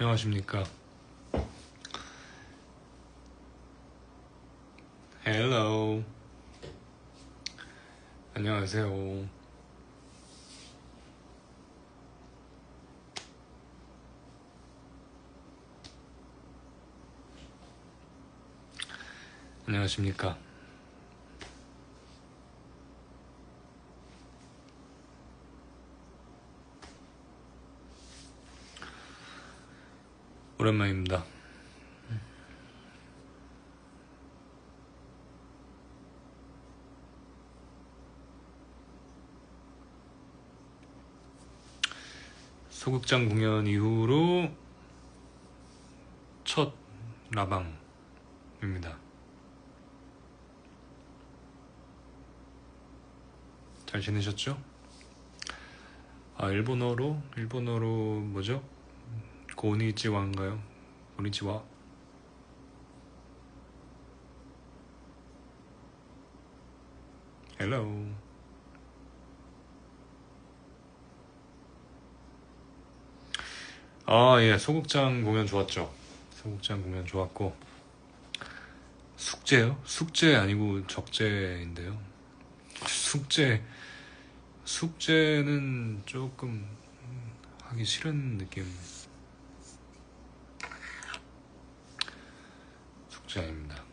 안녕하십니까. 헬로. 안녕하세요. 안녕하십니까. 오랜만입니다. 소극장 공연 이후로 첫 라방입니다. 잘 지내셨죠? 일본어로 뭐죠? 고니치와인가요? 고니치와. 헬로. 예, 소극장 공연 좋았죠. 소극장 공연 좋았고. 숙제요? 숙제 아니고 적재인데요. 숙제는 조금 하기 싫은 느낌. 숙제 아닙니다.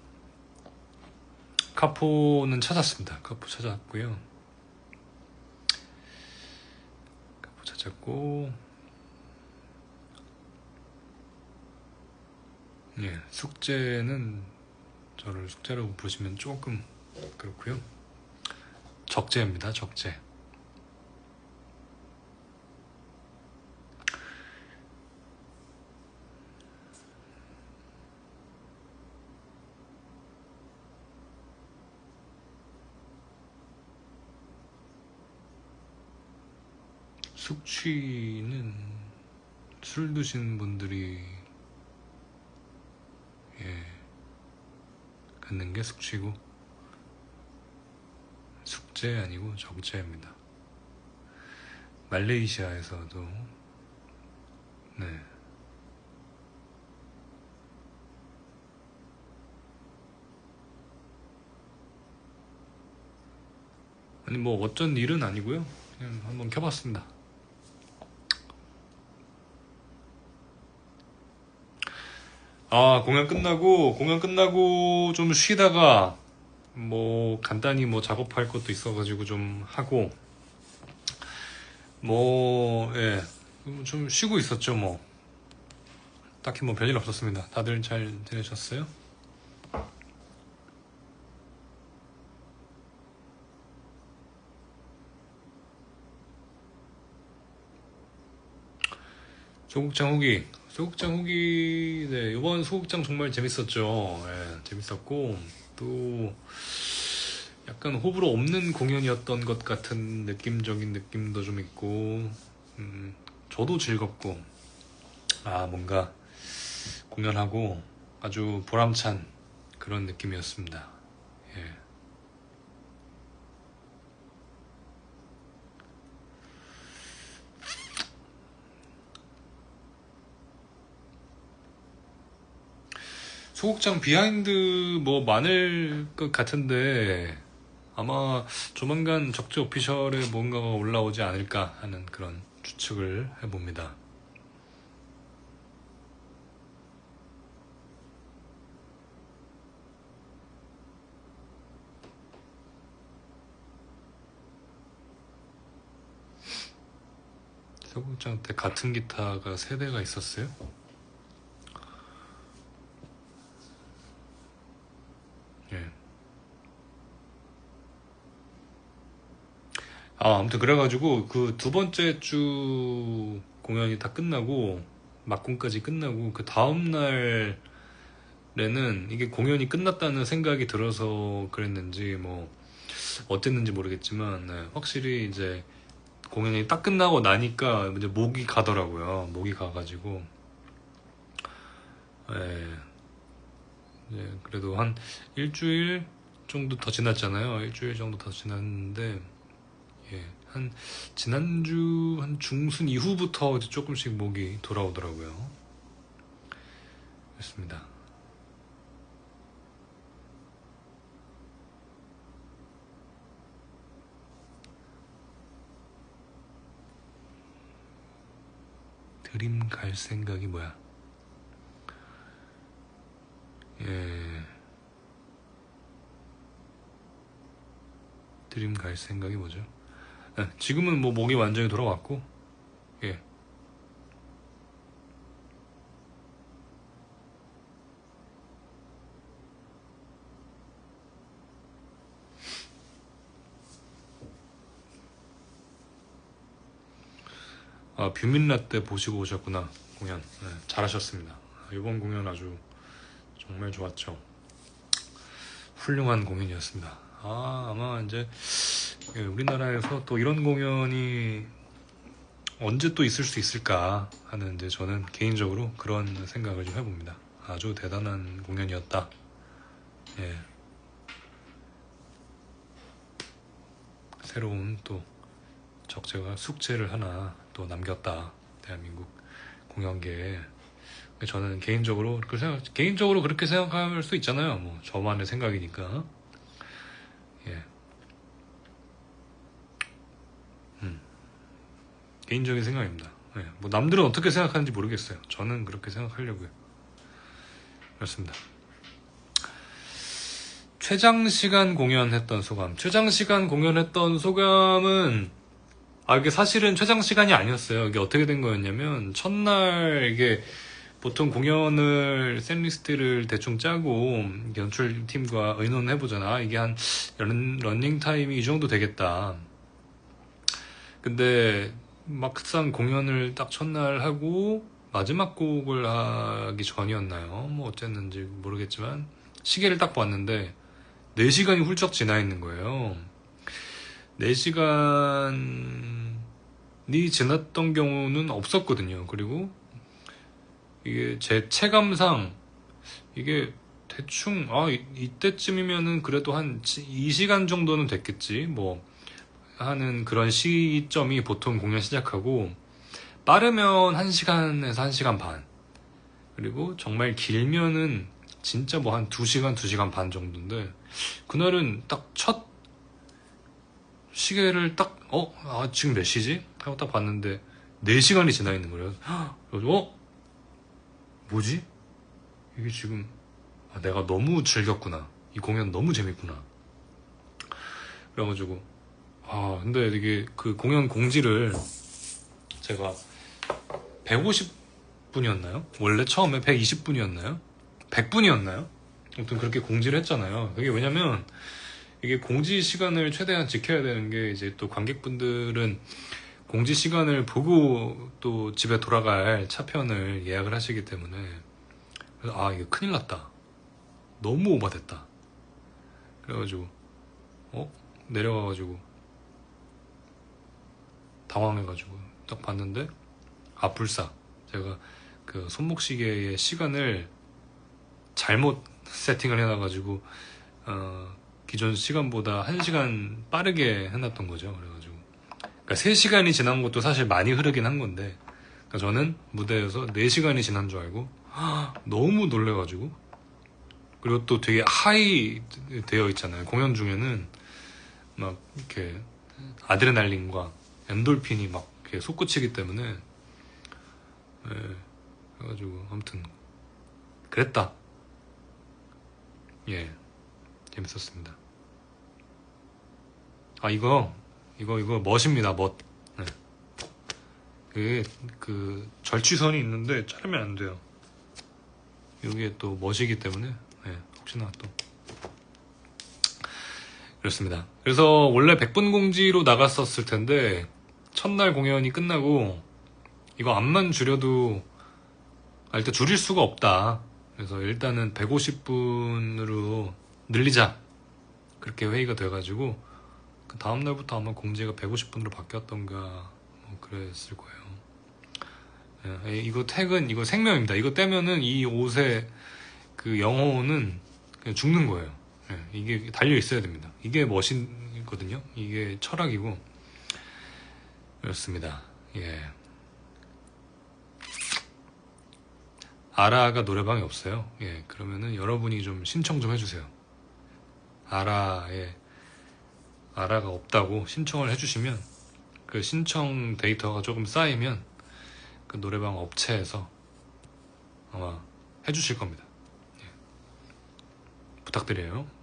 카포는 찾았습니다. 카포 찾았고요. 카포 찾았고, 예, 숙제는 저를 숙제라고 부르시면 조금 그렇고요. 적재입니다. 적재. 숙취는 술 드신 분들이 갖는 게 숙취고, 숙제 아니고 적재입니다. 말레이시아에서도 네. 아니 뭐 어쩐 일은 아니고요. 그냥 한번 켜봤습니다. 공연 끝나고 좀 쉬다가 뭐 간단히 뭐 작업할 것도 있어가지고 좀 하고 좀 쉬고 있었죠. 뭐 딱히 뭐 별일 없었습니다. 다들 잘 지내셨어요? 소극장 후기, 네, 이번 소극장 정말 재밌었죠. 예, 재밌었고, 또, 약간 호불호 없는 공연이었던 것 같은 느낌적인 느낌도 좀 있고, 저도 즐겁고, 뭔가 공연하고 아주 보람찬 그런 느낌이었습니다. 예. 소극장 비하인드 뭐 많을 것 같은데 아마 조만간 적재 오피셜에 뭔가가 올라오지 않을까 하는 그런 추측을 해봅니다. 소극장 때 같은 기타가 3대가 있었어요? 예. 아무튼 그래가지고 그 두 번째 주 공연이 다 끝나고 막공까지 끝나고 그 다음날에는 이게 공연이 끝났다는 생각이 들어서 그랬는지 뭐 어땠는지 모르겠지만 확실히 이제 공연이 딱 끝나고 나니까 이제 목이 가더라고요. 목이 가가지고 그래도 한 일주일 정도 더 지났잖아요. 일주일 정도 더 지났는데 한 지난주 한 중순 이후부터 이제 조금씩 목이 돌아오더라고요. 그렇습니다. 드림 갈 생각이 뭐야? 예. 드림 갈 생각이 뭐죠? 네, 지금은 뭐 목이 완전히 돌아왔고, 예. 아, 뷰민라떼 보시고 오셨구나. 공연. 네, 잘하셨습니다. 이번 공연 아주 정말 좋았죠. 훌륭한 공연이었습니다. 아마 이제 우리나라에서 또 이런 공연이 언제 또 있을 수 있을까 하는 이제 저는 개인적으로 그런 생각을 좀 해봅니다. 아주 대단한 공연이었다. 예. 새로운 또 적재가 숙제를 하나 또 남겼다. 대한민국 공연계에. 저는 개인적으로 그렇게 생각할 수 있잖아요. 뭐 저만의 생각이니까. 예. 개인적인 생각입니다. 예. 뭐 남들은 어떻게 생각하는지 모르겠어요. 저는 그렇게 생각하려고요. 그렇습니다. 최장시간 공연했던 소감. 최장시간 공연했던 소감은 이게 사실은 최장시간이 아니었어요. 이게 어떻게 된 거였냐면 첫날 이게 보통 공연을 셋리스트를 대충 짜고 연출팀과 의논해보잖아. 이게 한 러닝 타임이 이 정도 되겠다. 근데 막상 공연을 딱 첫날 하고 마지막 곡을 하기 전이었나요? 뭐 어쨌는지 모르겠지만 시계를 딱 봤는데 4시간이 훌쩍 지나 있는 거예요. 4시간이 지났던 경우는 없었거든요. 그리고 이게 제 체감상 이게 대충 이때쯤이면은 그래도 한 2시간 정도는 됐겠지 뭐 하는 그런 시점이 보통 공연 시작하고 빠르면 1시간에서 1시간 반 그리고 정말 길면은 진짜 뭐 한 2시간, 2시간 반 정도인데 그날은 딱 첫 시계를 딱 지금 몇 시지? 하고 딱 봤는데 4시간이 지나 있는 거예요. 그래서 뭐지? 이게 지금 내가 너무 즐겼구나. 이 공연 너무 재밌구나. 그래가지고 근데 이게 그 공연 공지를 제가 150분이었나요? 원래 처음에 120분이었나요? 100분이었나요? 아무튼 그렇게 공지를 했잖아요. 그게 왜냐면 이게 공지 시간을 최대한 지켜야 되는 게 이제 또 관객분들은 공지 시간을 보고 또 집에 돌아갈 차편을 예약을 하시기 때문에 그래서 이게 큰일 났다. 너무 오버됐다. 그래가지고 내려가가지고 당황해가지고 딱 봤는데 불사 제가 그 손목시계의 시간을 잘못 세팅을 해놔가지고 기존 시간보다 1시간 빠르게 해놨던 거죠. 그래가지고 그러니까 3시간이 지난 것도 사실 많이 흐르긴 한 건데 그러니까 저는 무대에서 4시간이 지난 줄 알고 너무 놀래가지고 그리고 또 되게 하이 되어 있잖아요. 공연 중에는 막 이렇게 아드레날린과 엔돌핀이 막 이렇게 솟구치기 때문에 그래가지고 아무튼 그랬다. 예, 재밌었습니다. 이거 멋입니다. 멋. 네. 그 절취선이 있는데 자르면 안 돼요. 이게 또 멋이기 때문에 혹시나 또 그렇습니다. 그래서 원래 100분 공지로 나갔었을 텐데 첫날 공연이 끝나고 이거 암만 줄여도 일단 줄일 수가 없다. 그래서 일단은 150분으로 늘리자. 그렇게 회의가 돼가지고 그 다음날부터 아마 공지가 150분으로 바뀌었던가 뭐 그랬을 거예요. 이거 택은 이거 생명입니다. 이거 떼면은 이 옷의 그 영혼은 그냥 죽는 거예요. 이게 달려 있어야 됩니다. 이게 멋이거든요. 이게 철학이고 그렇습니다. 예. 아라가 노래방이 없어요. 예, 그러면은 여러분이 좀 신청 좀 해주세요. 아라가 없다고 신청을 해주시면 그 신청 데이터가 조금 쌓이면 그 노래방 업체에서 아마 해주실 겁니다. 예, 부탁드려요.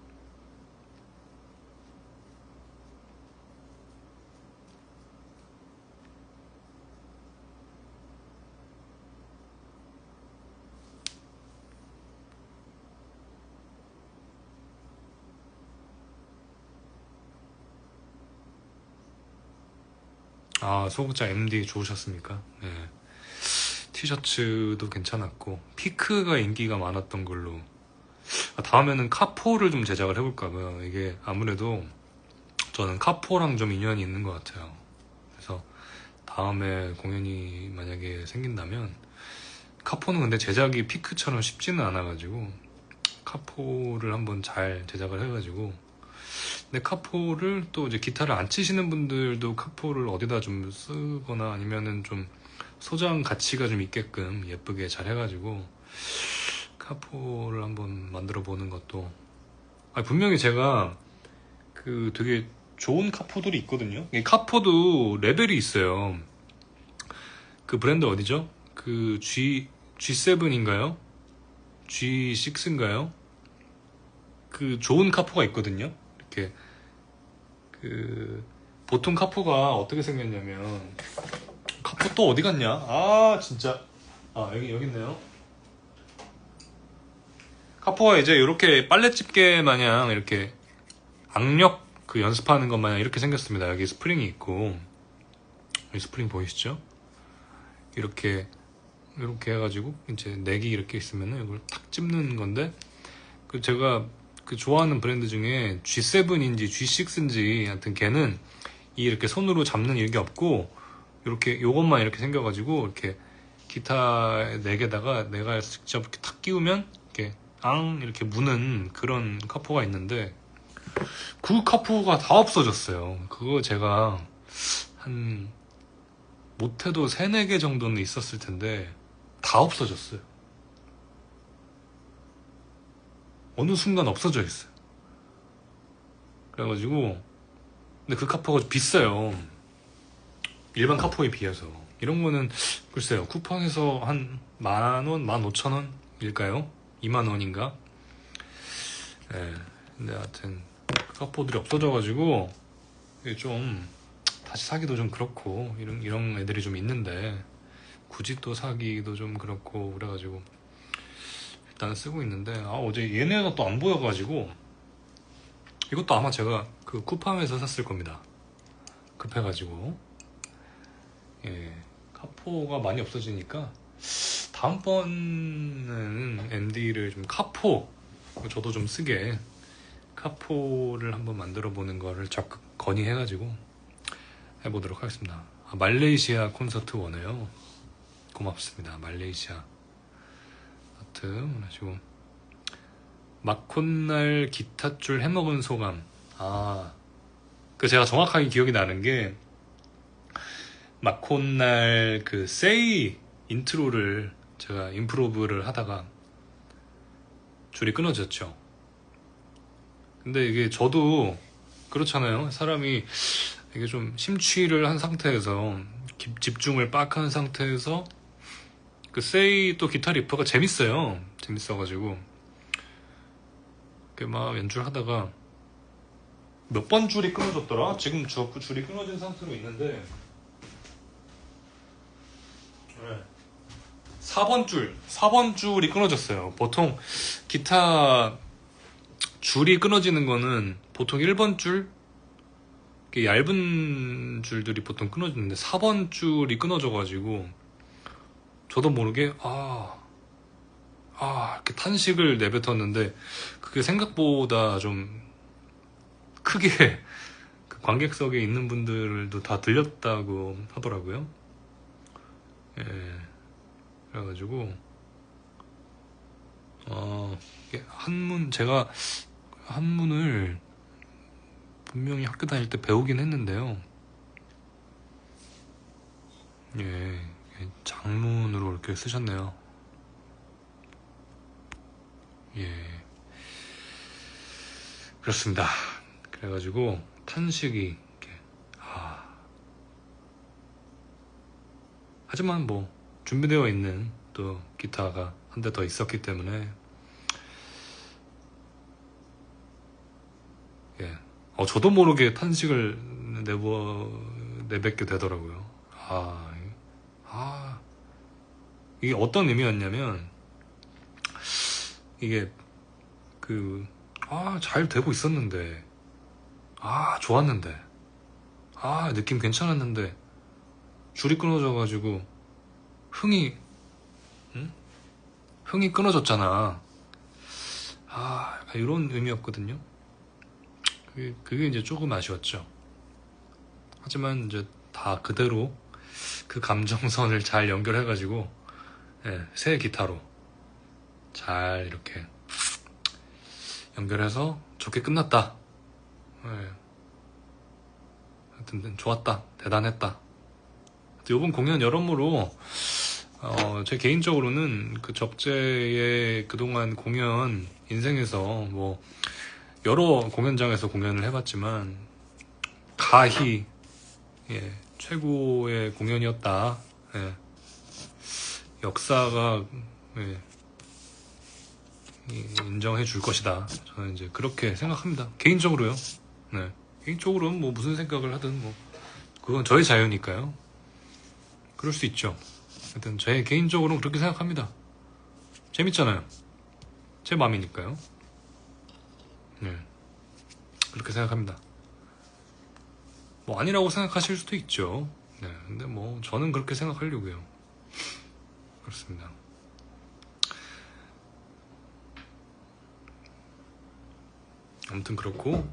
아, 소극장 MD 좋으셨습니까? 예. 티셔츠도 괜찮았고 피크가 인기가 많았던 걸로. 다음에는 카포를 좀 제작을 해볼까봐요. 이게 아무래도 저는 카포랑 좀 인연이 있는 것 같아요. 그래서 다음에 공연이 만약에 생긴다면, 카포는 근데 제작이 피크처럼 쉽지는 않아가지고 카포를 한번 잘 제작을 해가지고. 근데 카포를 또 이제 기타를 안 치시는 분들도 카포를 어디다 좀 쓰거나 아니면은 좀 소장 가치가 좀 있게끔 예쁘게 잘 해가지고 카포를 한번 만들어 보는 것도. 분명히 제가 그 되게 좋은 카포들이 있거든요. 이 카포도 레벨이 있어요. 그 브랜드 어디죠? 그 G7인가요? G6인가요? 그 좋은 카포가 있거든요. 이렇게 그 보통 카포가 어떻게 생겼냐면, 카포 또 어디 갔냐? 아 진짜. 여기 있네요. 카포가 이제 이렇게 빨래집게 마냥 이렇게 악력 그 연습하는 것 마냥 이렇게 생겼습니다. 여기 스프링이 있고, 여기 스프링 보이시죠? 이렇게 해가지고 이제 넥이 이렇게 있으면은 이걸 탁 찝는 건데, 그 제가 그 좋아하는 브랜드 중에 G7인지 G6인지 하여튼 걔는 이렇게 손으로 잡는 이게 없고 이렇게 요것만 이렇게 생겨가지고 이렇게 기타 넥에다가 내가 직접 이렇게 탁 끼우면 이렇게 이렇게 무는 그런 카포가 있는데, 그 카포가 다 없어졌어요. 그거 제가 한 못해도 3, 4개 정도는 있었을 텐데 다 없어졌어요. 어느 순간 없어져 있어요. 그래가지고, 근데 그 카포가 비싸요. 일반 카포에 비해서. 이런 거는 글쎄요, 쿠팡에서 한 10,000원, 15,000원일까요? 20,000원인가? 예. 근데 하여튼 카포들이 없어져가지고 이게 좀 다시 사기도 좀 그렇고, 이런 애들이 좀 있는데 굳이 또 사기도 좀 그렇고 그래가지고 일단 쓰고 있는데, 어제 얘네가 또 안 보여가지고, 이것도 아마 제가 그 쿠팡에서 샀을 겁니다. 급해가지고. 예, 카포가 많이 없어지니까 다음번에는 MD를 좀 카포, 저도 좀 쓰게 카포를 한번 만들어 보는 거를 적극 건의해가지고 해보도록 하겠습니다. 말레이시아 콘서트 원해요. 고맙습니다. 말레이시아 하여튼 하시고, 막콘날 기타줄 해먹은 소감. 그 제가 정확하게 기억이 나는 게, 막콘날 그 세이 인트로를 제가 임프로브를 하다가 줄이 끊어졌죠. 근데 이게 저도 그렇잖아요. 사람이 이게 좀 심취를 한 상태에서, 집중을 빡 한 상태에서 그 세이 또 기타 리퍼가 재밌어가지고 이렇게 막 연주를 하다가 몇 번 줄이 끊어졌더라? 지금 줄이 끊어진 상태로 있는데, 4번 줄이 끊어졌어요. 보통 기타 줄이 끊어지는 거는 보통 1번 줄, 얇은 줄들이 보통 끊어지는데 4번 줄이 끊어져가지고 저도 모르게 이렇게 탄식을 내뱉었는데, 그게 생각보다 좀 크게 그 관객석에 있는 분들도 다 들렸다고 하더라고요. 예, 그래가지고 제가 한문을 분명히 학교 다닐 때 배우긴 했는데요. 예, 장문으로 이렇게 쓰셨네요. 예, 그렇습니다. 그래가지고 탄식이 이렇게, 하지만 뭐 준비되어 있는 또 기타가 한 대 더 있었기 때문에 예, 저도 모르게 탄식을 내뱉게 되더라고요. 아, 이게 어떤 의미였냐면 이게 잘 되고 있었는데, 좋았는데, 느낌 괜찮았는데 줄이 끊어져가지고 흥이 응? 흥이 끊어졌잖아. 약간 이런 의미였거든요. 그게 이제 조금 아쉬웠죠. 하지만 이제 다 그대로 그 감정선을 잘 연결해가지고 새 기타로 잘 이렇게 연결해서 좋게 끝났다. 하여튼 좋았다, 대단했다. 이번 공연 여러모로 제 개인적으로는 그 적재의 그동안 공연 인생에서 뭐 여러 공연장에서 공연을 해봤지만 가히 최고의 공연이었다. 역사가 인정해 줄 것이다. 저는 이제 그렇게 생각합니다. 개인적으로요. 개인적으로는 뭐 무슨 생각을 하든 뭐 그건 저의 자유니까요. 그럴 수 있죠. 하여튼 제 개인적으로는 그렇게 생각합니다. 재밌잖아요. 제 마음이니까요. 그렇게 생각합니다. 뭐 아니라고 생각하실 수도 있죠. 근데 뭐 저는 그렇게 생각하려고요. 그렇습니다. 아무튼 그렇고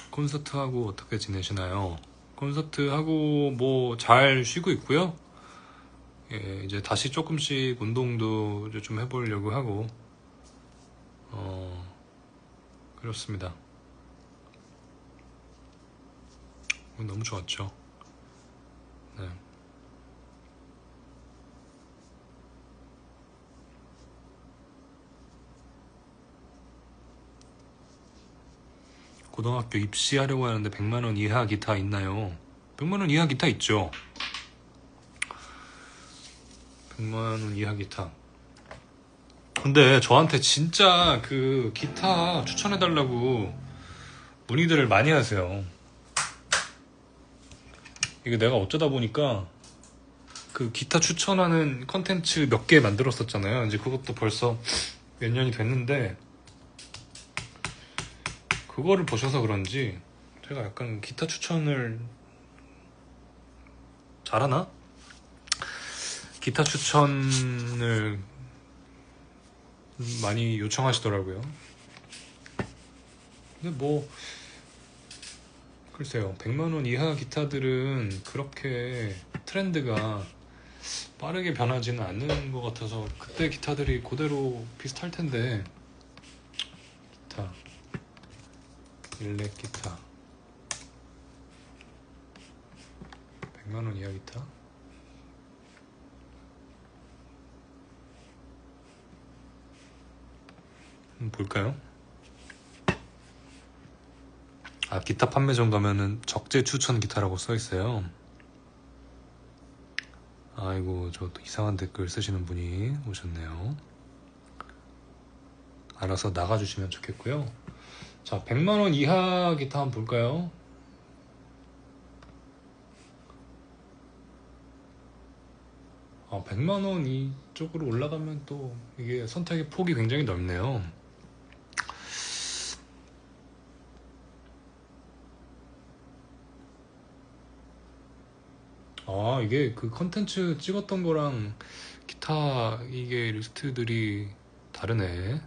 콘서트하고 어떻게 지내시나요? 콘서트하고 뭐 잘 쉬고 있고요. 이제 다시 조금씩 운동도 좀 해보려고 하고 그렇습니다. 너무 좋았죠. 고등학교 입시하려고 하는데 100만원 이하 기타 있나요? 100만원 이하 기타 있죠. 100만원 이하 기타. 근데 저한테 진짜 그 기타 추천해달라고 문의들을 많이 하세요. 이게 내가 어쩌다 보니까 그 기타 추천하는 컨텐츠 몇 개 만들었었잖아요. 이제 그것도 벌써 몇 년이 됐는데 그거를 보셔서 그런지 제가 약간 기타 추천을 잘하나? 기타 추천을 많이 요청하시더라고요. 근데 뭐 글쎄요, 100만원 이하 기타들은 그렇게 트렌드가 빠르게 변하지는 않는 것 같아서 그때 기타들이 그대로 비슷할 텐데. 기타, 일렉 기타 100만원 이하 기타 볼까요? 기타 판매점 가면은 적재 추천 기타라고 써있어요. 아이고, 저 또 이상한 댓글 쓰시는 분이 오셨네요. 알아서 나가주시면 좋겠고요. 자, 100만원 이하 기타 한번 볼까요? 아, 100만원 이쪽으로 올라가면 또 이게 선택의 폭이 굉장히 넓네요. 이게 그 컨텐츠 찍었던 거랑 기타 이게 리스트들이 다르네.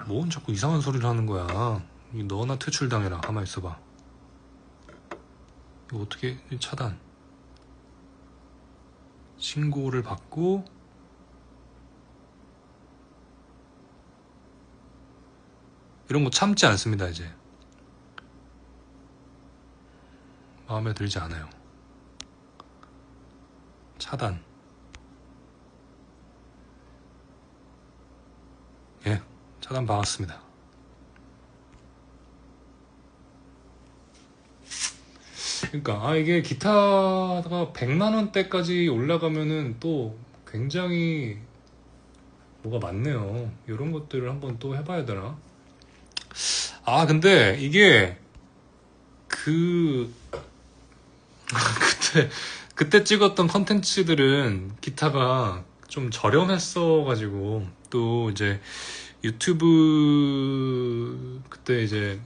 뭔 자꾸 이상한 소리를 하는 거야. 너나 퇴출당해라. 가만히 있어봐. 이거 어떻게 차단 신고를 받고 이런 거 참지 않습니다. 이제 마음에 들지 않아요. 차단. 예, 차단 받았습니다. 그러니까 이게 기타가 100만 원대까지 올라가면은 또 굉장히 뭐가 많네요. 이런 것들을 한번 또 해봐야 되나? 근데 이게 그 그때 찍었던 컨텐츠들은 기타가 좀 저렴했어가지고, 또 이제 유튜브 그때 이제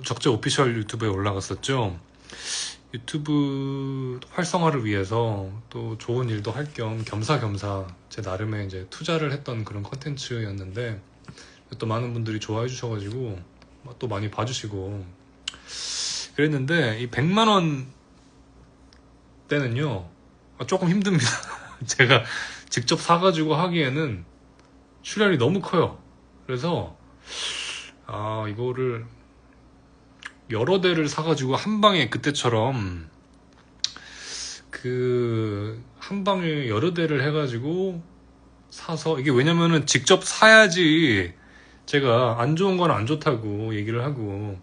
적재 오피셜 유튜브에 올라갔었죠. 유튜브 활성화를 위해서 또 좋은 일도 할 겸 겸사겸사 제 나름의 이제 투자를 했던 그런 컨텐츠였는데, 또 많은 분들이 좋아해 주셔가지고 또 많이 봐주시고 그랬는데, 이 100만 원 때는요 조금 힘듭니다. 제가 직접 사가지고 하기에는 출혈이 너무 커요. 그래서 이거를 여러 대를 사가지고 한 방에, 그때처럼 한 방에 여러 대를 해가지고 사서, 이게 왜냐면은 직접 사야지 제가 안 좋은 건 안 좋다고 얘기를 하고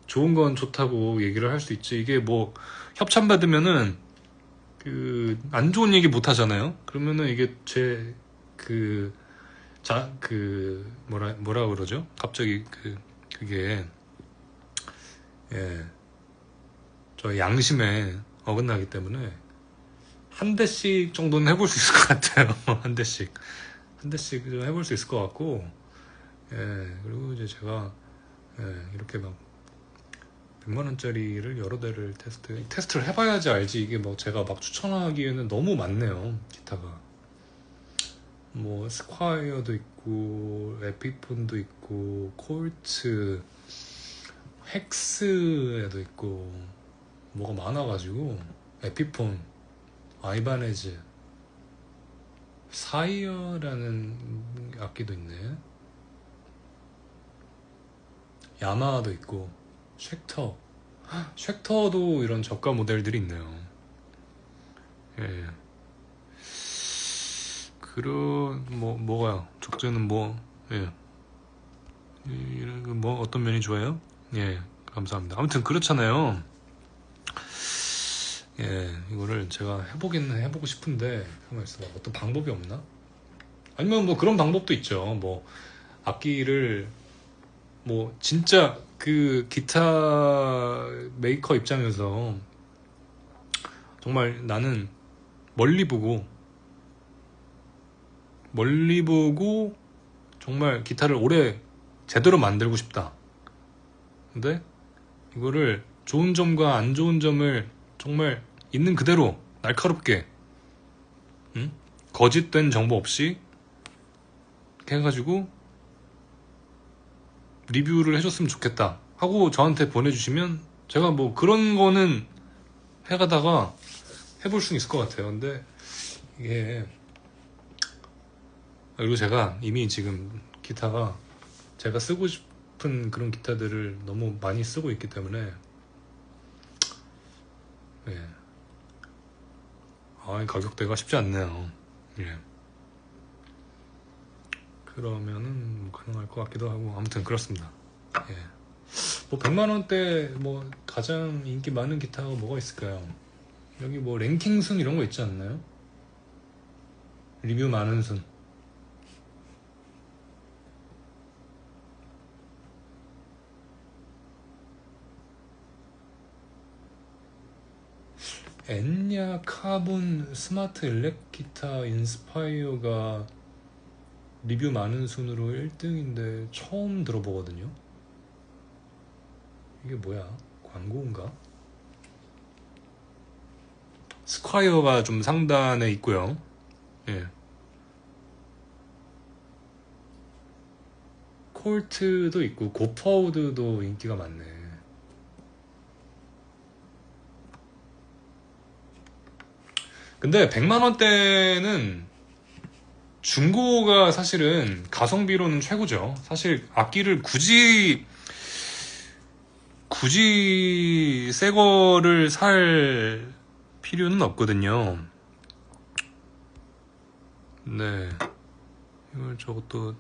좋은 건 좋다고 얘기를 할 수 있지. 이게 뭐 협찬 받으면은 안 좋은 얘기 못 하잖아요. 그러면은 이게 뭐라 그러죠? 갑자기 그게 저 양심에 어긋나기 때문에 한 대씩 정도는 해볼 수 있을 것 같아요. 한 대씩 좀 해볼 수 있을 것 같고, 그리고 이제 제가 이렇게 막 100만 원짜리를 여러 대를 테스트를 해봐야지 알지. 이게 뭐 제가 막 추천하기에는 너무 많네요. 기타가 뭐 스콰이어도 있고 에피폰도 있고 콜트, 헥스에도 있고 뭐가 많아가지고, 에피폰, 아이바네즈, 사이어라는 악기도 있네. 야마하도 있고 쉑터도 이런 저가 모델들이 있네요. 예. 뭐가요? 적재는 어떤 면이 좋아요? 예, 감사합니다. 아무튼 그렇잖아요. 예, 이거를 제가 해보고 싶은데, 가만 있어봐. 어떤 방법이 없나? 아니면 뭐 그런 방법도 있죠. 뭐 악기를 진짜 기타 메이커 입장에서 정말 나는 멀리 보고 정말 기타를 오래 제대로 만들고 싶다. 근데 이거를 좋은 점과 안 좋은 점을 정말 있는 그대로 날카롭게, 거짓된 정보 없이 이렇게 해가지고 리뷰를 해줬으면 좋겠다 하고 저한테 보내주시면 제가 뭐 그런 거는 해가다가 해볼 수는 있을 것 같아요. 근데 이게, 그리고 제가 이미 지금 기타가 제가 쓰고 싶은 그런 기타들을 너무 많이 쓰고 있기 때문에, 이 가격대가 쉽지 않네요. 예. 그러면은 가능할 것 같기도 하고, 아무튼 그렇습니다. 예. 100만 원대 가장 인기 많은 기타가 뭐가 있을까요? 여기 랭킹 순 이런 거 있지 않나요? 리뷰 많은 순. 엔야 카본 스마트 일렉 기타 인스파이어가 리뷰 많은 순으로 1등인데 처음 들어보거든요. 이게 뭐야? 광고인가? 스콰이어가 좀 상단에 있고요. 예. 콜트도 있고 고퍼우드도 인기가 많네. 근데 100만 원대는 중고가 사실은 가성비로는 최고죠. 사실 악기를 굳이 새 거를 살 필요는 없거든요. 네, 이걸 저것도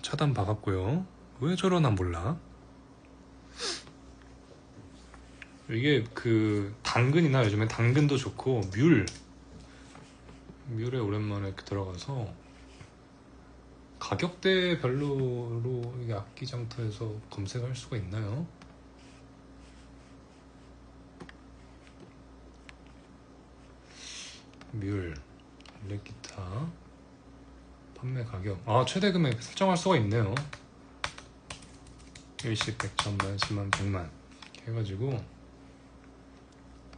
차단 박았고요. 왜 저러나 몰라. 이게 그 당근이나 요즘에 당근도 좋고 뮬에 오랜만에 이렇게 들어가서 가격대별로로 이게 악기장터에서 검색할 수가 있나요? 뮬 일렉기타 판매 가격, 최대 금액 설정할 수가 있네요. 일시 100, 1000만, 10만, 100만 해가지고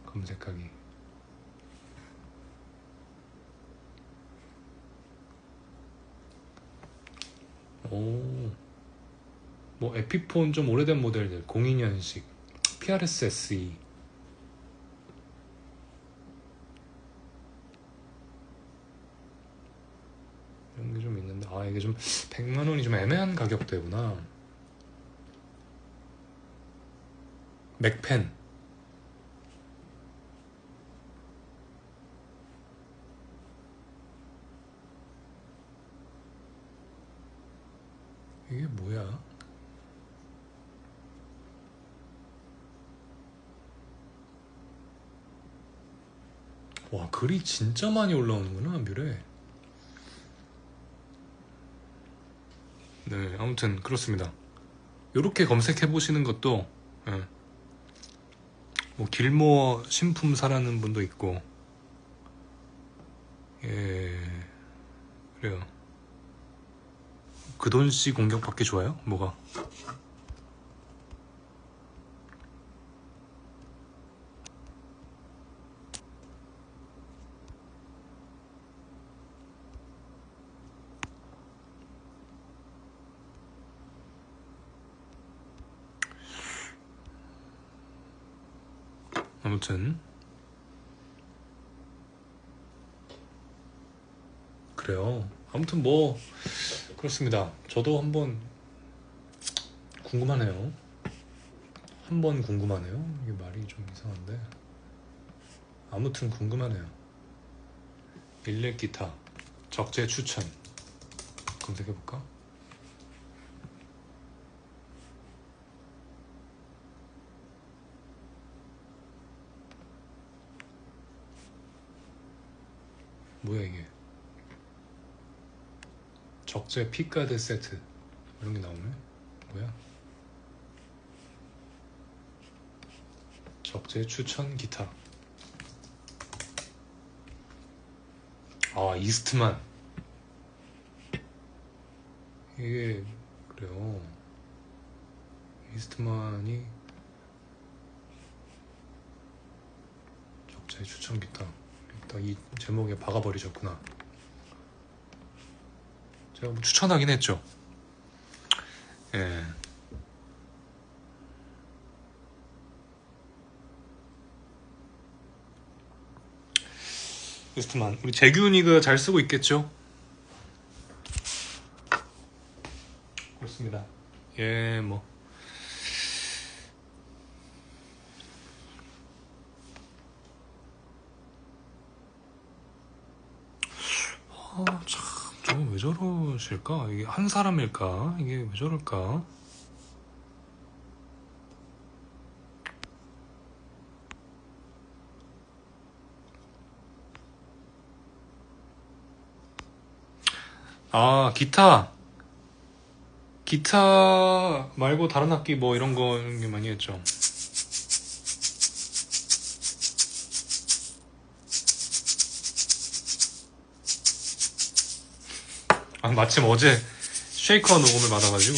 검색하기. 뭐 에피폰 좀 오래된 모델들 02년식 PRS SE 이런 게 좀 있는데, 이게 좀 100만 원이 좀 애매한 가격대구나. 맥펜 이게 뭐야? 와, 글이 진짜 많이 올라오는구나 뮤래. 네, 아무튼 그렇습니다. 이렇게 검색해 보시는 것도, 뭐 길모어 신품 사라는 분도 있고, 그래요. 그 돈씨 공격받기 좋아요? 뭐가? 아무튼 그래요. 아무튼 뭐 그렇습니다. 저도 한번 궁금하네요. 한번 궁금하네요. 이게 말이 좀 이상한데 아무튼 궁금하네요. 일렉 기타 적재 추천 검색해볼까? 뭐야 이게? 적재 픽가드 세트 이런 게 나오네. 뭐야? 적재 추천 기타. 이스트만. 이게 그래요. 이스트만이 적재 추천 기타. 딱 이 제목에 박아버리셨구나. 제가 뭐 추천하긴 했죠. 예. 이스트만 우리 재균이가 잘 쓰고 있겠죠? 그렇습니다. 예, 뭐 참, 저거 왜 저러실까? 이게 한 사람일까? 이게 왜 저럴까? 기타 말고 다른 악기 뭐 이런 거 많이 했죠. 마침 어제 쉐이커 녹음을 받아가지고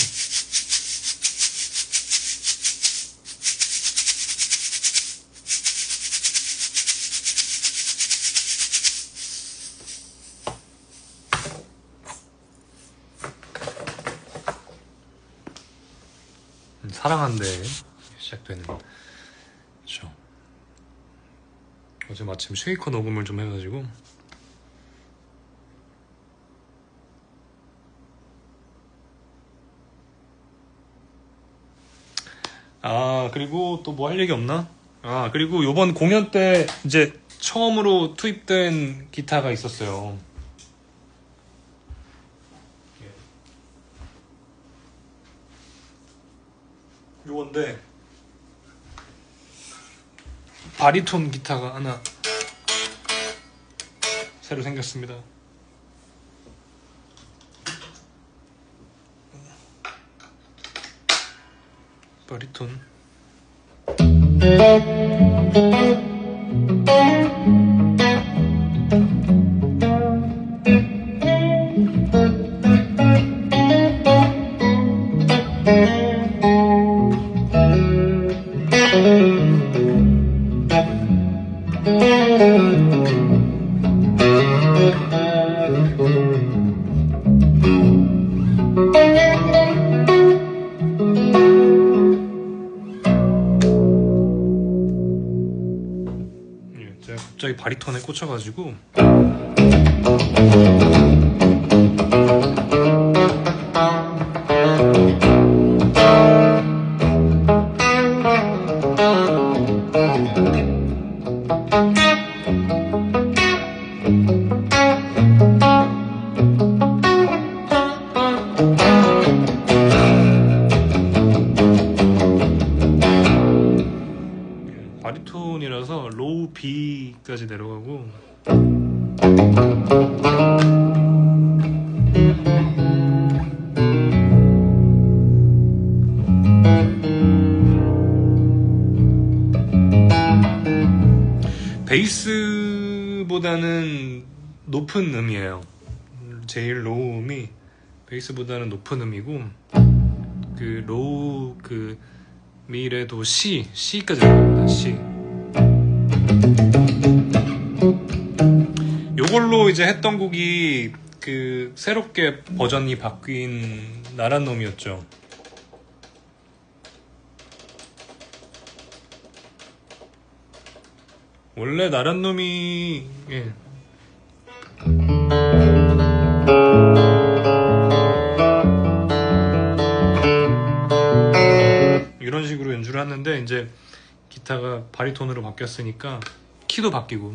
사랑한대 시작되는 그렇죠. 어제 마침 쉐이커 녹음을 좀 해가지고 그리고 또 뭐 할 얘기 없나? 그리고 요번 공연 때 이제 처음으로 투입된 기타가 있었어요. 요건데 바리톤 기타가 하나 새로 생겼습니다. 바리톤. 제가 갑자기 바리톤에 꽂혀가지고 바리톤이라서 로우 B까지 내려가고 베이스보다는 높은 음이에요. 제일 로우 음이 베이스보다는 높은 음이고 그 로우 그 미래도 C까지 나갑니다. C. 요걸로 이제 했던 곡이 그 새롭게 버전이 바뀐 나란 놈이었죠. 원래 나란 놈이 이런 식으로 연주를 하는데 이제 기타가 바리톤으로 바뀌었으니까 키도 바뀌고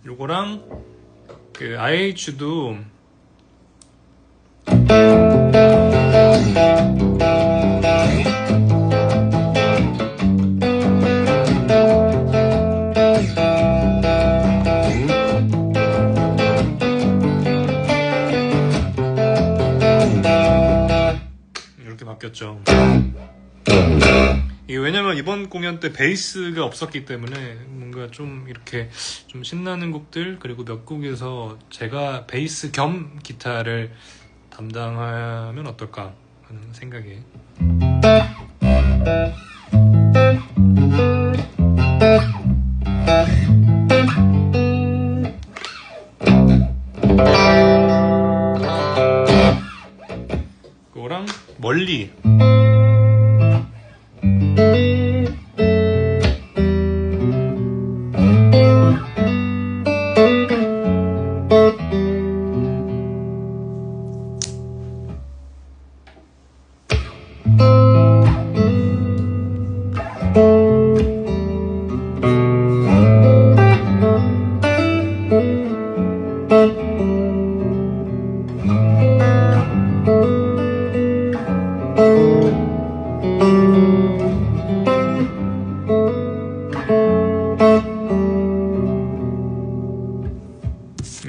요거랑 그 IH도 이렇게 바뀌었죠. 이게 왜냐면 이번 공연 때 베이스가 없었기 때문에 뭔가 좀 이렇게 좀 신나는 곡들 그리고 몇 곡에서 제가 베이스 겸 기타를 담당하면 어떨까 하는 생각에 그거랑 멀리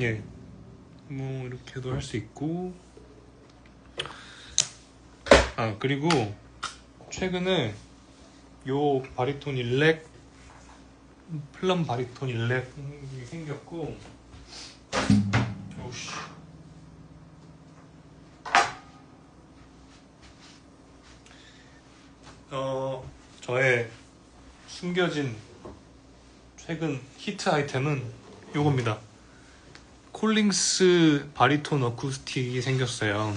예, 뭐 이렇게도 할 수 있고 그리고 최근에 요 바리톤 일렉 플럼 바리톤 일렉이 생겼고 오우씨 저의 숨겨진 최근 히트 아이템은 요겁니다. 콜링스 바리톤 어쿠스틱이 생겼어요.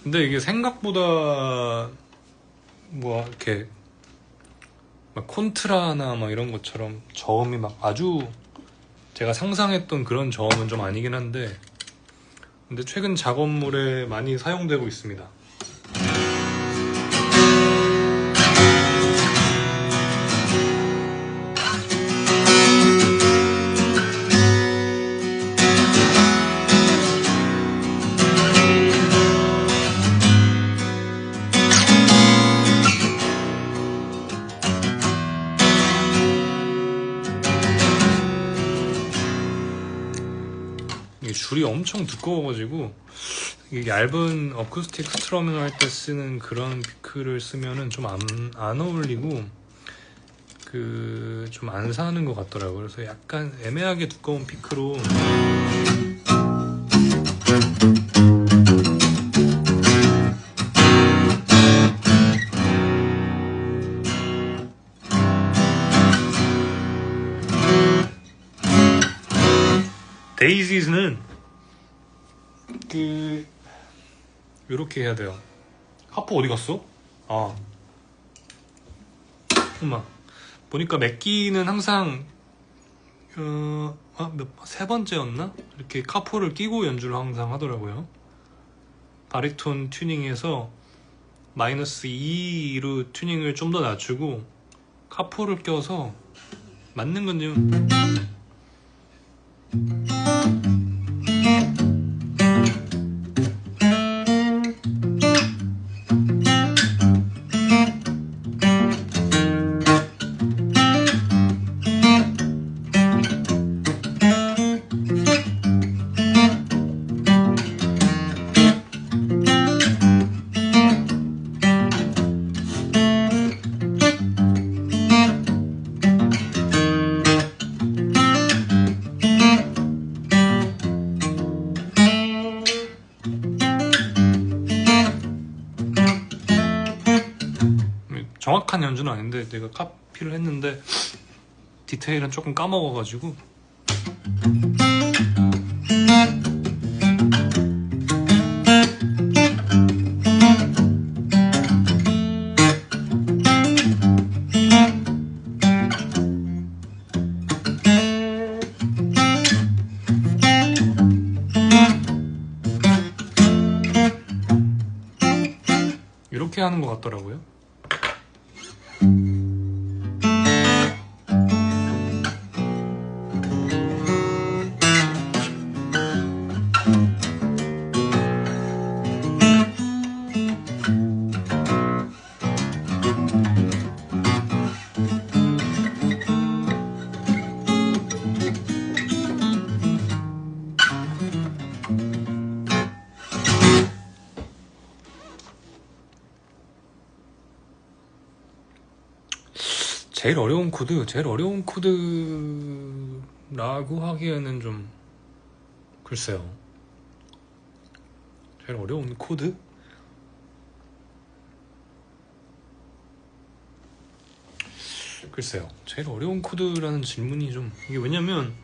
근데 이게 생각보다 뭐 이렇게 막 콘트라나 막 이런 것처럼 저음이 막 아주 제가 상상했던 그런 저음은 좀 아니긴 한데, 근데 최근 작업물에 많이 사용되고 있습니다. 이게 줄이 엄청 두꺼워가지고 이게 얇은 어쿠스틱 스트러밍 할 때 쓰는 그런 피크를 쓰면은 좀 안 어울리고 그 좀 안 사는 것 같더라고요. 그래서 약간 애매하게 두꺼운 피크로 데이지스는 그 요렇게 해야 돼요. 하프 어디 갔어? 아, 엄마 보니까 맥기는 항상 세 번째였나? 이렇게 카포를 끼고 연주를 항상 하더라고요. 바리톤 튜닝에서 마이너스 2로 튜닝을 좀 더 낮추고 카포를 껴서 맞는 건지 정확한 연주는 아닌데 내가 카피를 했는데 디테일은 조금 까먹어가지고 이렇게 하는 것 같더라고요. 제일 어려운 코드라고 하기에는 좀 글쎄요. 제일 어려운 코드? 글쎄요. 제일 어려운 코드라는 질문이 좀 이게 왜냐면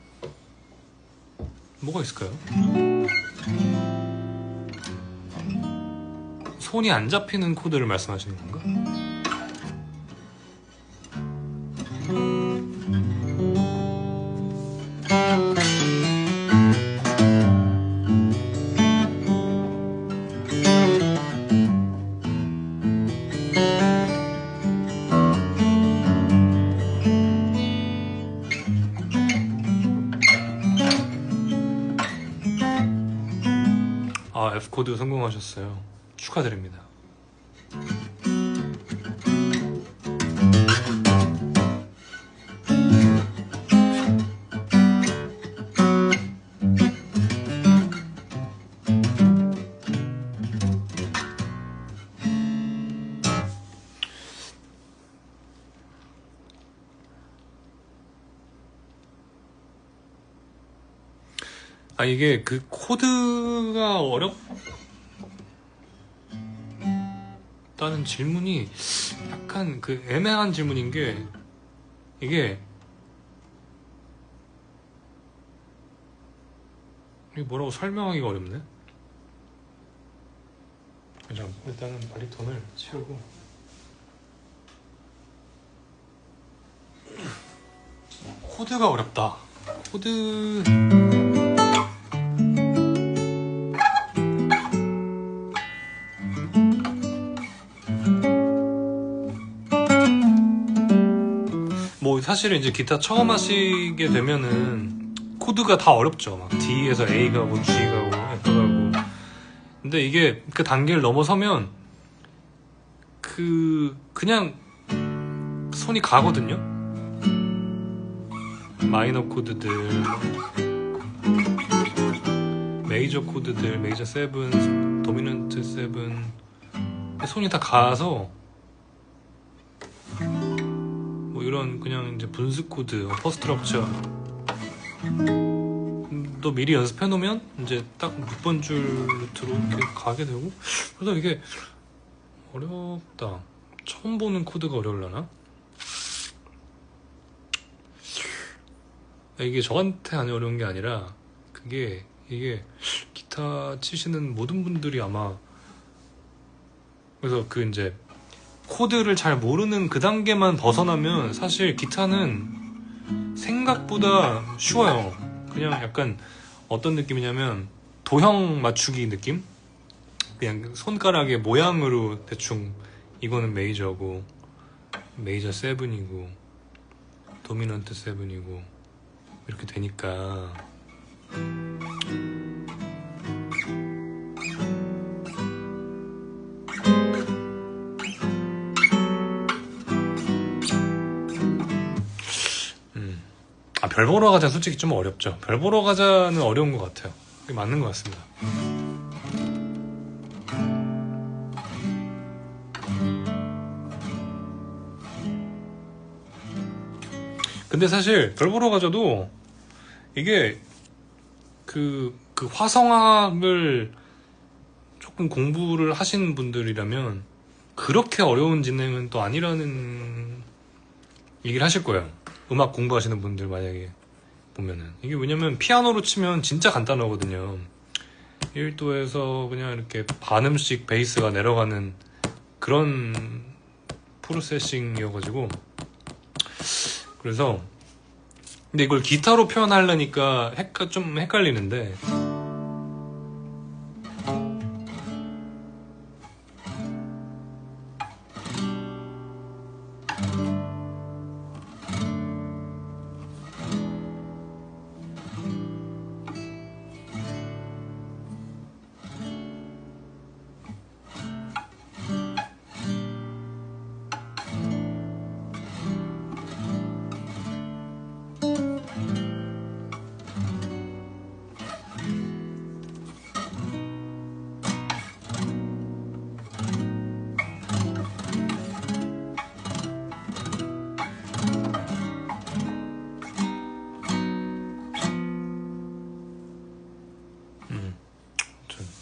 뭐가 있을까요? 손이 안 잡히는 코드를 말씀하시는 건가? 아, F코드 성공하셨어요. 축하드립니다. 이게 그 코드가 어렵다는 질문이 약간 그 애매한 질문인 게, 이게 뭐라고 설명하기가 어렵네. 일단은 바리톤을 치우고. 코드가 어렵다. 코드. 뭐 사실은 이제 기타 처음 하시게 되면은 코드가 다 어렵죠. 막 D에서 A 가고 G 가고 F 가고. 근데 이게 그 단계를 넘어서면 그냥 손이 가거든요. 마이너 코드들, 메이저 코드들, 메이저 7, 도미넌트 7, 손이 다 가서 뭐 이런 그냥 이제 분수 코드, 퍼스트 럽처 또 미리 연습해 놓으면 이제 딱 6번 줄 루트로 이렇게 가게 되고. 그래서 이게 어렵다. 처음 보는 코드가 어려울라나? 이게 저한테 안 어려운 게 아니라 이게 기타 치시는 모든 분들이 아마, 그래서 그 이제 코드를 잘 모르는 그 단계만 벗어나면 사실 기타는 생각보다 쉬워요. 그냥 약간 어떤 느낌이냐면 도형 맞추기 느낌? 그냥 손가락의 모양으로 대충 이거는 메이저고 메이저 7이고 도미넌트 7이고 이렇게 되니까. 별 보러 가자 솔직히 좀 어렵죠. 별 보러 가자는 어려운 것 같아요. 그게 맞는 것 같습니다. 근데 사실 별 보러 가자도 이게 그 화성학을 조금 공부를 하신 분들이라면 그렇게 어려운 진행은 또 아니라는 얘기를 하실 거예요. 음악 공부하시는 분들 만약에 보면은. 이게 왜냐면 피아노로 치면 진짜 간단하거든요. 1도에서 그냥 이렇게 반음씩 베이스가 내려가는 그런 프로세싱이어가지고. 그래서 근데 이걸 기타로 표현하려니까 좀 헷갈리는데,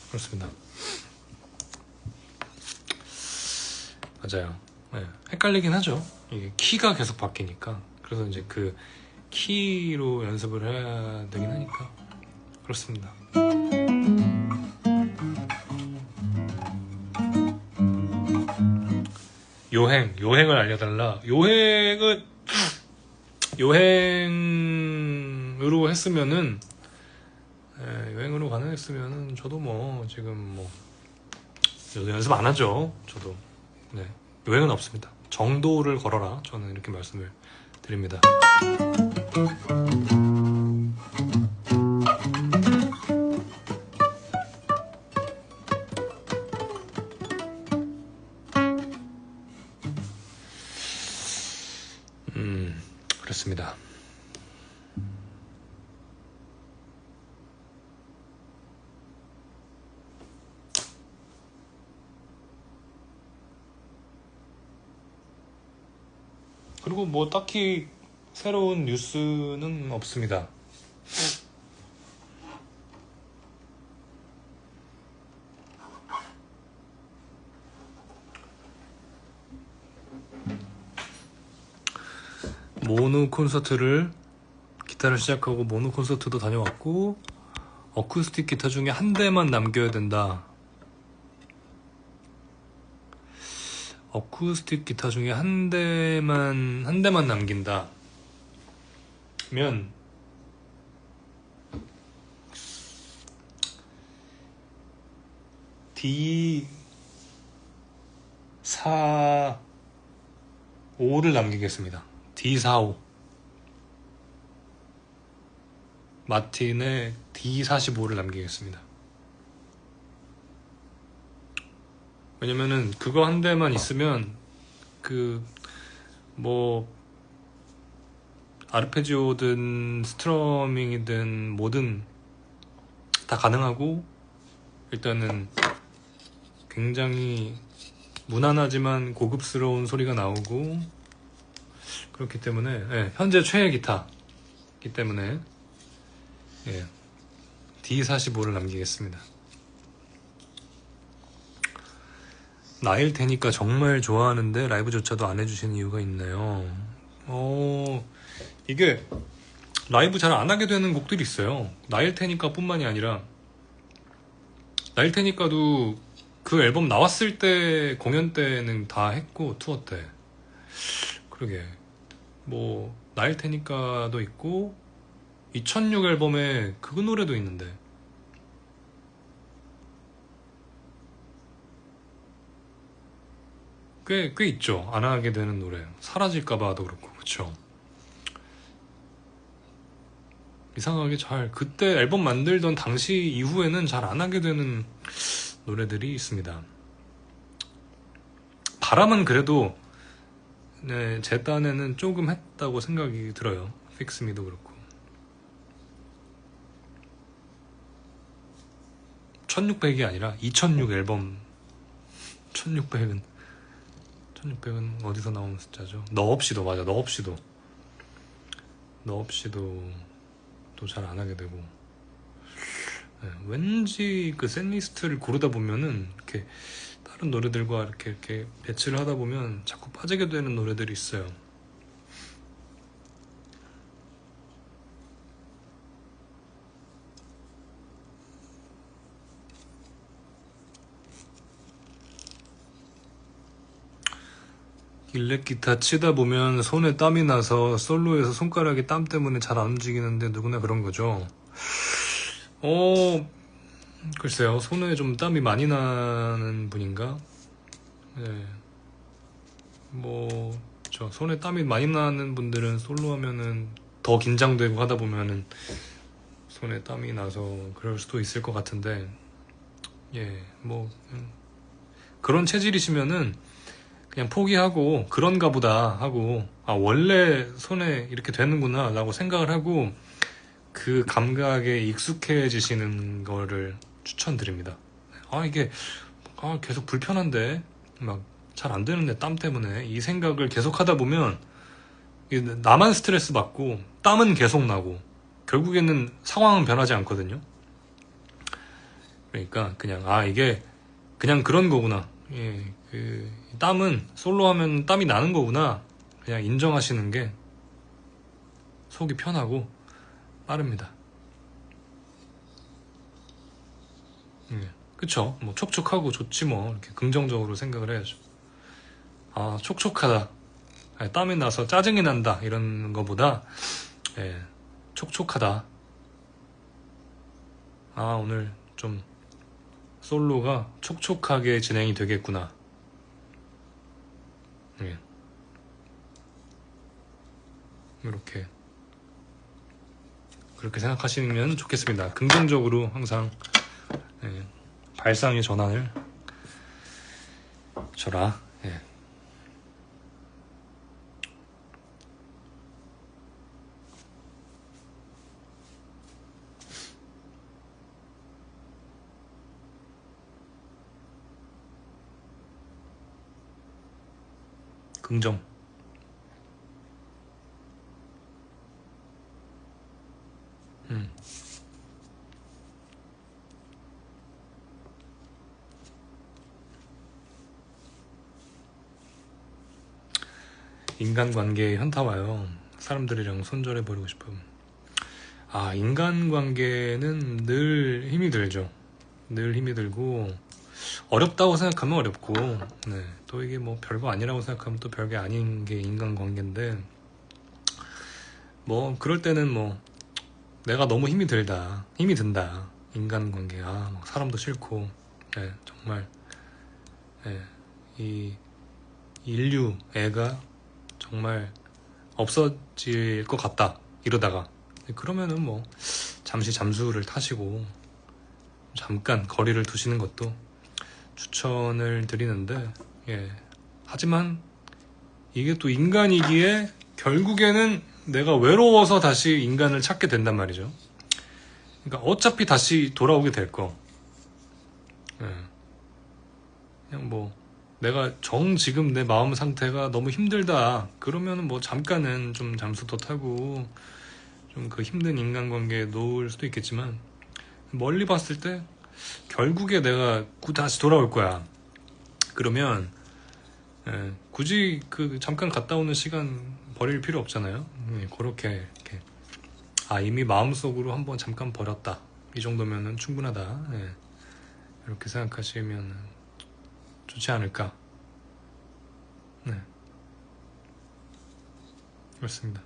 그렇습니다. 맞아요. 네, 헷갈리긴 하죠. 이게 키가 계속 바뀌니까. 그래서 이제 그 키로 연습을 해야 되긴 하니까. 그렇습니다. 요행을 알려달라. 요행으로 했으면은, 여행으로 가능했으면은 저도 뭐 지금 뭐 연습 안 하죠. 저도. 네, 요행은 없습니다. 정도를 걸어라. 저는 이렇게 말씀을 드립니다. 그렇습니다. 그리고 뭐 딱히 새로운 뉴스는 없습니다. 모노 콘서트를 기타를 시작하고 모노 콘서트도 다녀왔고 어쿠스틱 기타 중에 한 대만 남겨야 된다. 어쿠스틱 기타 중에 한 대만 남긴다. 면 D45를 남기겠습니다. D45 마틴의 D45를 남기겠습니다. 왜냐면은 그거 한 대만 있으면 뭐 아르페지오든 스트러밍이든 뭐든 다 가능하고 일단은 굉장히 무난하지만 고급스러운 소리가 나오고 그렇기 때문에 현재 최애 기타이기 때문에 D45를 남기겠습니다. 나일 테니까 정말 좋아하는데 라이브조차도 안 해주시는 이유가 있나요? 이게 라이브 잘 안 하게 되는 곡들이 있어요. 나일 테니까 뿐만이 아니라 나일 테니까도 그 앨범 나왔을 때 공연 때는 다 했고 투어 때 그러게 뭐 나일 테니까도 있고 2006 앨범에 그 노래도 있는데 꽤 있죠. 안 하게 되는 노래 사라질까봐도 그렇고 그쵸. 이상하게 잘 그때 앨범 만들던 당시 이후에는 잘 안 하게 되는 노래들이 있습니다. 바람은 그래도 제 딴에는 조금 했다고 생각이 들어요. Fix Me도 그렇고 1600이 아니라 2006 앨범 1600은 어디서 나오는 숫자죠? 너 없이도 맞아. 너 없이도 또 잘 안 하게 되고 왠지 그 셋리스트를 고르다 보면은 이렇게 다른 노래들과 이렇게 배치를 하다 보면 자꾸 빠지게 되는 노래들이 있어요. 일렉 기타 치다 보면 손에 땀이 나서 솔로에서 손가락이 땀 때문에 잘 안 움직이는데 누구나 그런 거죠. 글쎄요. 손에 좀 땀이 많이 나는 분인가? 저 손에 땀이 많이 나는 분들은 솔로 하면은 더 긴장되고 하다 보면은 손에 땀이 나서 그럴 수도 있을 것 같은데 그런 체질이시면은 그냥 포기하고 그런가 보다 하고 원래 손에 이렇게 되는구나 라고 생각을 하고 그 감각에 익숙해지시는 거를 추천드립니다. 이게 계속 불편한데 막 잘 안 되는데 땀 때문에 이 생각을 계속 하다 보면 나만 스트레스 받고 땀은 계속 나고 결국에는 상황은 변하지 않거든요. 그러니까 그냥 이게 그냥 그런 거구나. 땀은 솔로 하면 땀이 나는 거구나. 그냥 인정하시는 게 속이 편하고 빠릅니다. 그쵸? 뭐 촉촉하고 좋지 뭐 이렇게 긍정적으로 생각을 해야죠. 촉촉하다. 땀이 나서 짜증이 난다 이런 거보다 촉촉하다. 오늘 좀 솔로가 촉촉하게 진행이 되겠구나. 이렇게 그렇게 생각하시면 좋겠습니다. 긍정적으로 항상 발상의 전환을 줘라. 긍정. 인간관계에 현타 와요. 사람들이랑 손절해버리고 싶음. 인간관계는 늘 힘이 들죠. 늘 힘이 들고 어렵다고 생각하면 어렵고, 네, 또 이게 뭐 별거 아니라고 생각하면 또 별게 아닌 게 인간관계인데, 뭐 그럴 때는 뭐 내가 너무 힘이 든다 인간관계, 막 사람도 싫고, 네, 정말, 네, 이 인류 애가 정말 없어질 것 같다 이러다가, 그러면은 뭐 잠시 잠수를 타시고 잠깐 거리를 두시는 것도 추천을 드리는데, 예, 하지만 이게 또 인간이기에 결국에는 내가 외로워서 다시 인간을 찾게 된단 말이죠. 그러니까 어차피 다시 돌아오게 될 거. 예. 그냥 뭐 내가 지금 내 마음 상태가 너무 힘들다 그러면은 뭐 잠깐은 좀 잠수도 타고 좀 그 힘든 인간관계에 놓을 수도 있겠지만, 멀리 봤을 때 결국에 내가 다시 돌아올 거야. 그러면, 예, 굳이 그 잠깐 갔다 오는 시간 버릴 필요 없잖아요. 그렇게 이렇게 이미 마음속으로 한번 잠깐 버렸다, 이 정도면은 충분하다, 예, 이렇게 생각하시면 좋지 않을까. 네, 그렇습니다.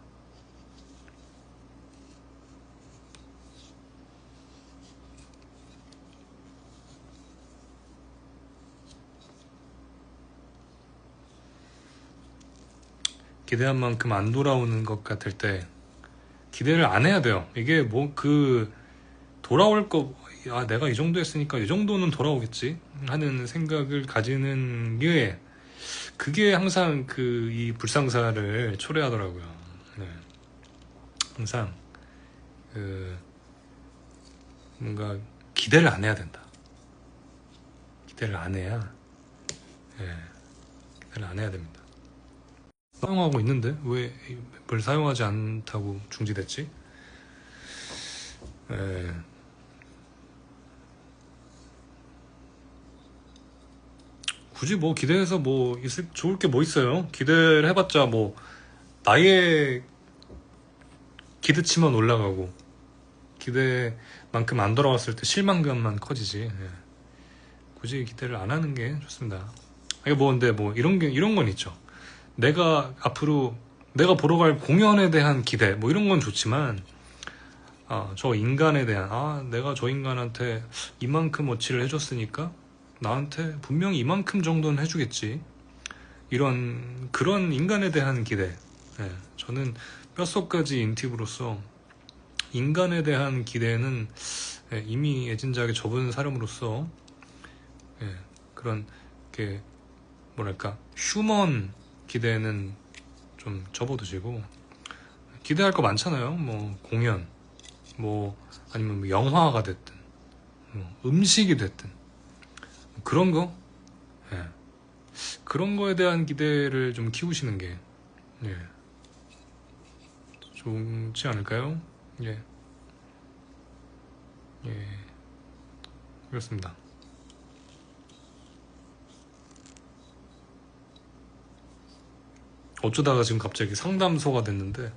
기대한 만큼 안 돌아오는 것 같을 때 기대를 안 해야 돼요. 이게 뭐 돌아올 거, 내가 이 정도 했으니까 이 정도는 돌아오겠지 하는 생각을 가지는 게, 그게 항상 이 불상사를 초래하더라고요. 네. 항상 뭔가 기대를 안 해야 된다. 기대를 안 해야, 예, 기대를 안 해야 됩니다. 사용하고 있는데 왜 뭘 사용하지 않다고 중지됐지? 예. 굳이 뭐 기대해서 뭐 좋을 게 뭐 있어요? 기대를 해봤자 뭐 나의 기대치만 올라가고 기대만큼 안 돌아왔을 때 실망감만 커지지. 예. 굳이 기대를 안 하는 게 좋습니다. 이게 뭐 근데 뭐 이런 건 있죠. 내가 앞으로 내가 보러 갈 공연에 대한 기대 뭐 이런 건 좋지만, 저 인간에 대한, 내가 저 인간한테 이만큼 어치를 해줬으니까 나한테 분명히 이만큼 정도는 해주겠지, 그런 인간에 대한 기대. 예, 저는 뼛속까지 인팁으로서 인간에 대한 기대는, 예, 이미 애진작에 접은 사람으로서, 예, 그런 게 뭐랄까 휴먼 기대는 좀 접어두시고, 기대할 거 많잖아요. 뭐 공연, 뭐 아니면 뭐 영화가 됐든 뭐 음식이 됐든 그런 거, 예, 그런 거에 대한 기대를 좀 키우시는 게, 예, 좋지 않을까요? 예, 예, 그렇습니다. 어쩌다가 지금 갑자기 상담소가 됐는데,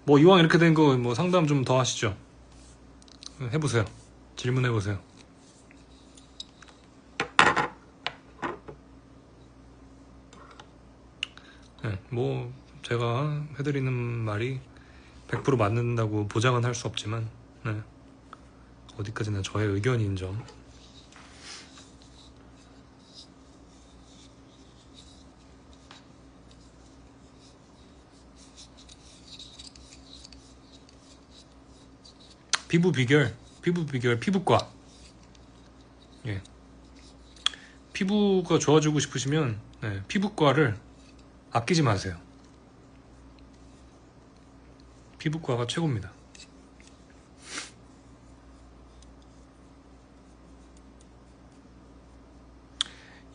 뭐 이왕 이렇게 된 거 뭐 상담 좀 더 하시죠. 해보세요. 질문해보세요. 네, 뭐 제가 해드리는 말이 100% 맞는다고 보장은 할 수 없지만, 네, 어디까지나 저의 의견인 점. 피부과. 예, 피부가 좋아지고 싶으시면, 네, 피부과를 아끼지 마세요. 피부과가 최고입니다.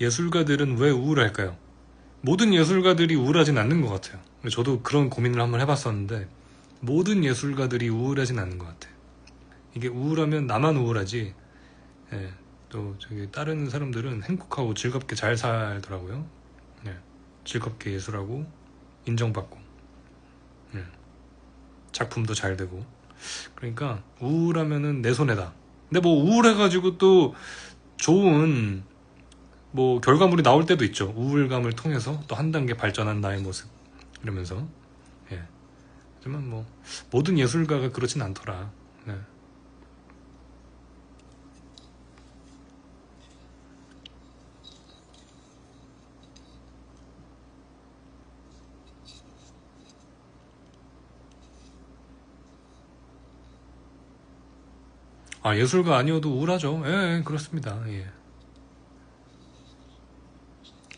예술가들은 왜 우울할까요? 모든 예술가들이 우울하진 않는 것 같아요. 저도 그런 고민을 한번 해봤었는데, 모든 예술가들이 우울하진 않는 것 같아요. 이게 우울하면 나만 우울하지, 예, 또 다른 사람들은 행복하고 즐겁게 잘 살더라고요. 예, 즐겁게 예술하고 인정받고. 예. 작품도 잘 되고. 그러니까 우울하면은 내 손해다. 근데 뭐 우울해가지고 또 좋은 뭐 결과물이 나올 때도 있죠. 우울감을 통해서 또 한 단계 발전한 나의 모습 이러면서. 예. 하지만 뭐 모든 예술가가 그렇진 않더라. 네. 아, 예술가 아니어도 우울하죠. 예, 예, 그렇습니다. 예.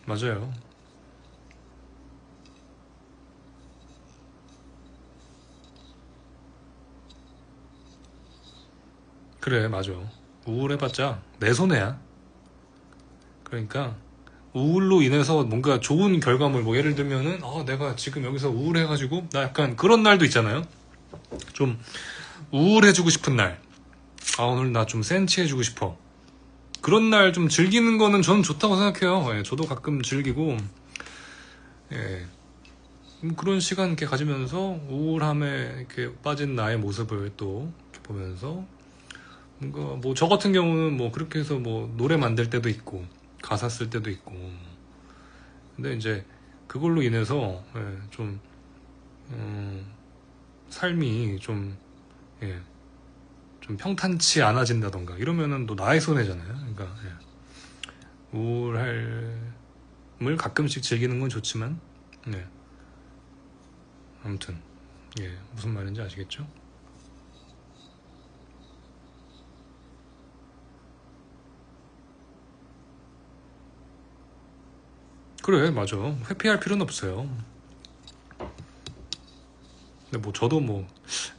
맞아요. 그래, 맞아. 우울해봤자 내 손해야. 그러니까 우울로 인해서 뭔가 좋은 결과물, 뭐 예를 들면은 내가 지금 여기서 우울해가지고 나 약간 그런 날도 있잖아요. 좀 우울해지고 싶은 날. 오늘 나 좀 센치해지고 싶어. 그런 날 좀 즐기는 거는 저는 좋다고 생각해요. 예, 저도 가끔 즐기고, 예, 그런 시간 이렇게 가지면서 우울함에 이렇게 빠진 나의 모습을 또 이렇게 보면서 뭔가 뭐 저 같은 경우는 뭐 그렇게 해서 뭐 노래 만들 때도 있고 가사 쓸 때도 있고. 근데 이제 그걸로 인해서 좀 삶이 좀 예, 좀 평탄치 않아진다던가 이러면은 또 나의 손해잖아요. 그러니까 우울함을 가끔씩 즐기는 건 좋지만, 네, 아무튼 무슨 말인지 아시겠죠? 그래, 맞아. 회피할 필요는 없어요. 근데 뭐 저도 뭐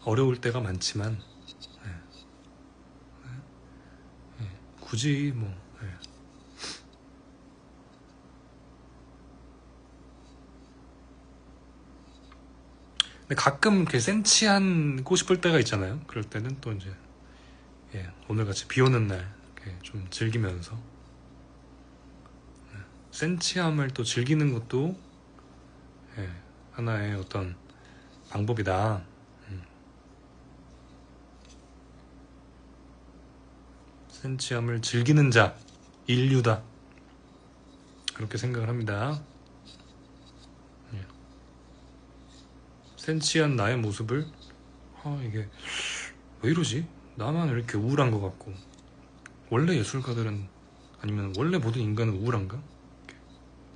어려울 때가 많지만 굳이 뭐 근데 가끔 이렇게 센치하고 싶을 때가 있잖아요. 그럴 때는 또 이제 오늘같이 비 오는 날 이렇게 좀 즐기면서 센치함을 또 즐기는 것도 하나의 어떤 방법이다. 센치함을 즐기는 자, 인류다. 그렇게 생각을 합니다. 센치한 나의 모습을 이게 왜 이러지? 나만 왜 이렇게 우울한 것 같고, 원래 예술가들은 아니면 원래 모든 인간은 우울한가?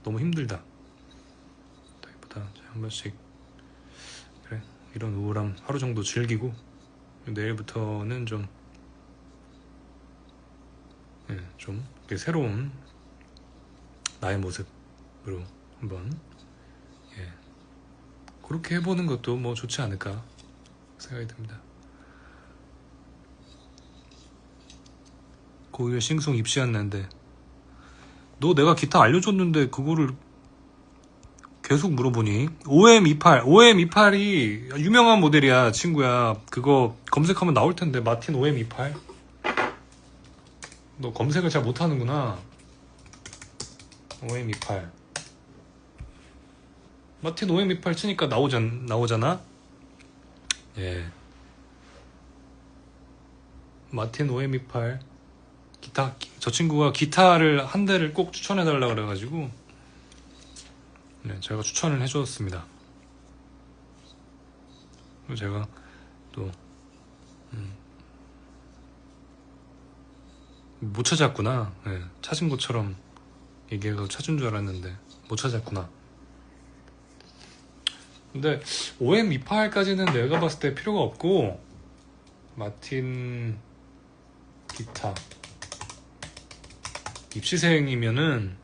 너무 힘들다. 보다 한 번씩 그래, 이런 우울함 하루 정도 즐기고 내일부터는 좀 새로운 나의 모습으로 한번 그렇게 해보는 것도 뭐 좋지 않을까 생각이 듭니다. 고유의 싱송 입시 왔는데 너 내가 기타 알려줬는데 그거를 계속 물어보니. OM28이 유명한 모델이야, 친구야. 그거 검색하면 나올 텐데. 마틴 OM28. 너 검색을 잘 못하는구나. OM28. 마틴 OM28 치니까 나오잖아. 예. 마틴 OM28 기타, 저 친구가 기타를 한 대를 꼭 추천해달라 그래가지고 제가 추천을 해줬습니다. 그리고 제가 또 못 찾았구나. 찾은 것처럼 얘기해서 찾은 줄 알았는데 못 찾았구나. 근데 OM28까지는 내가 봤을 때 필요가 없고, 마틴 기타 입시생이면은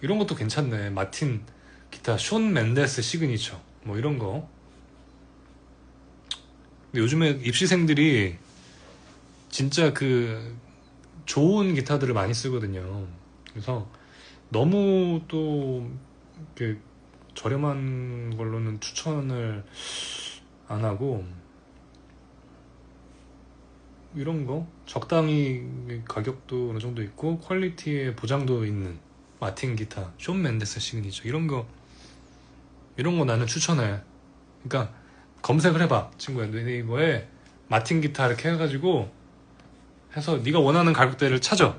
이런 것도 괜찮네. 마틴 기타 숀 맨데스 시그니처 뭐 이런 거. 근데 요즘에 입시생들이 진짜 그 좋은 기타들을 많이 쓰거든요. 그래서 너무 또 이렇게 저렴한 걸로는 추천을 안 하고, 이런 거 적당히 가격도 어느 정도 있고 퀄리티의 보장도 있는 마틴 기타, 숀 맨데스 시그니처 이런 거 나는 추천해. 그러니까 검색을 해봐 친구야. 네이버에 마틴 기타 이렇게 해가지고 해서 네가 원하는 가격대를 찾아.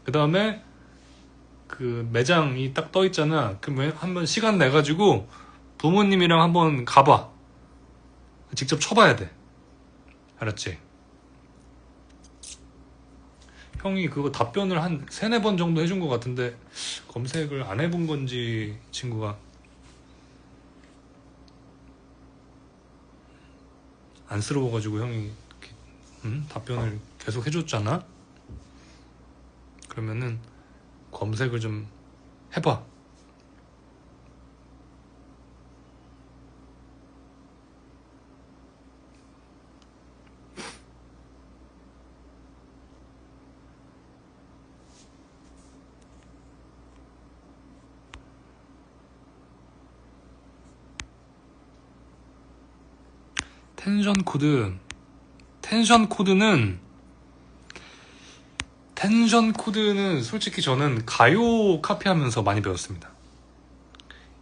그 다음에 그 매장이 딱 떠 있잖아. 그러면 한번 시간 내가지고 부모님이랑 한번 가봐. 직접 쳐봐야 돼. 알았지? 형이 그거 답변을 한 3-4번 정도 해준 것 같은데 검색을 안 해본 건지 친구가 안쓰러워가지고 형이 답변을 계속 해줬잖아. 그러면은 검색을 좀 해봐. 텐션 코드는 솔직히 저는 가요 카피하면서 많이 배웠습니다.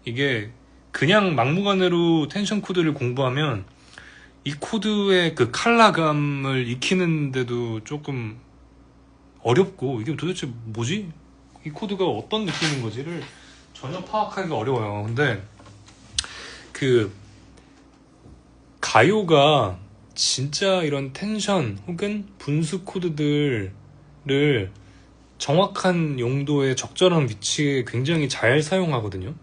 이게 그냥 막무가내로 텐션 코드를 공부하면 이 코드의 그 컬러감을 익히는데도 조금 어렵고, 이게 도대체 뭐지? 이 코드가 어떤 느낌인 거지를 전혀 파악하기가 어려워요. 근데 그 가요가 진짜 이런 텐션 혹은 분수 코드들을 정확한 용도의 적절한 위치에 굉장히 잘 사용하거든요.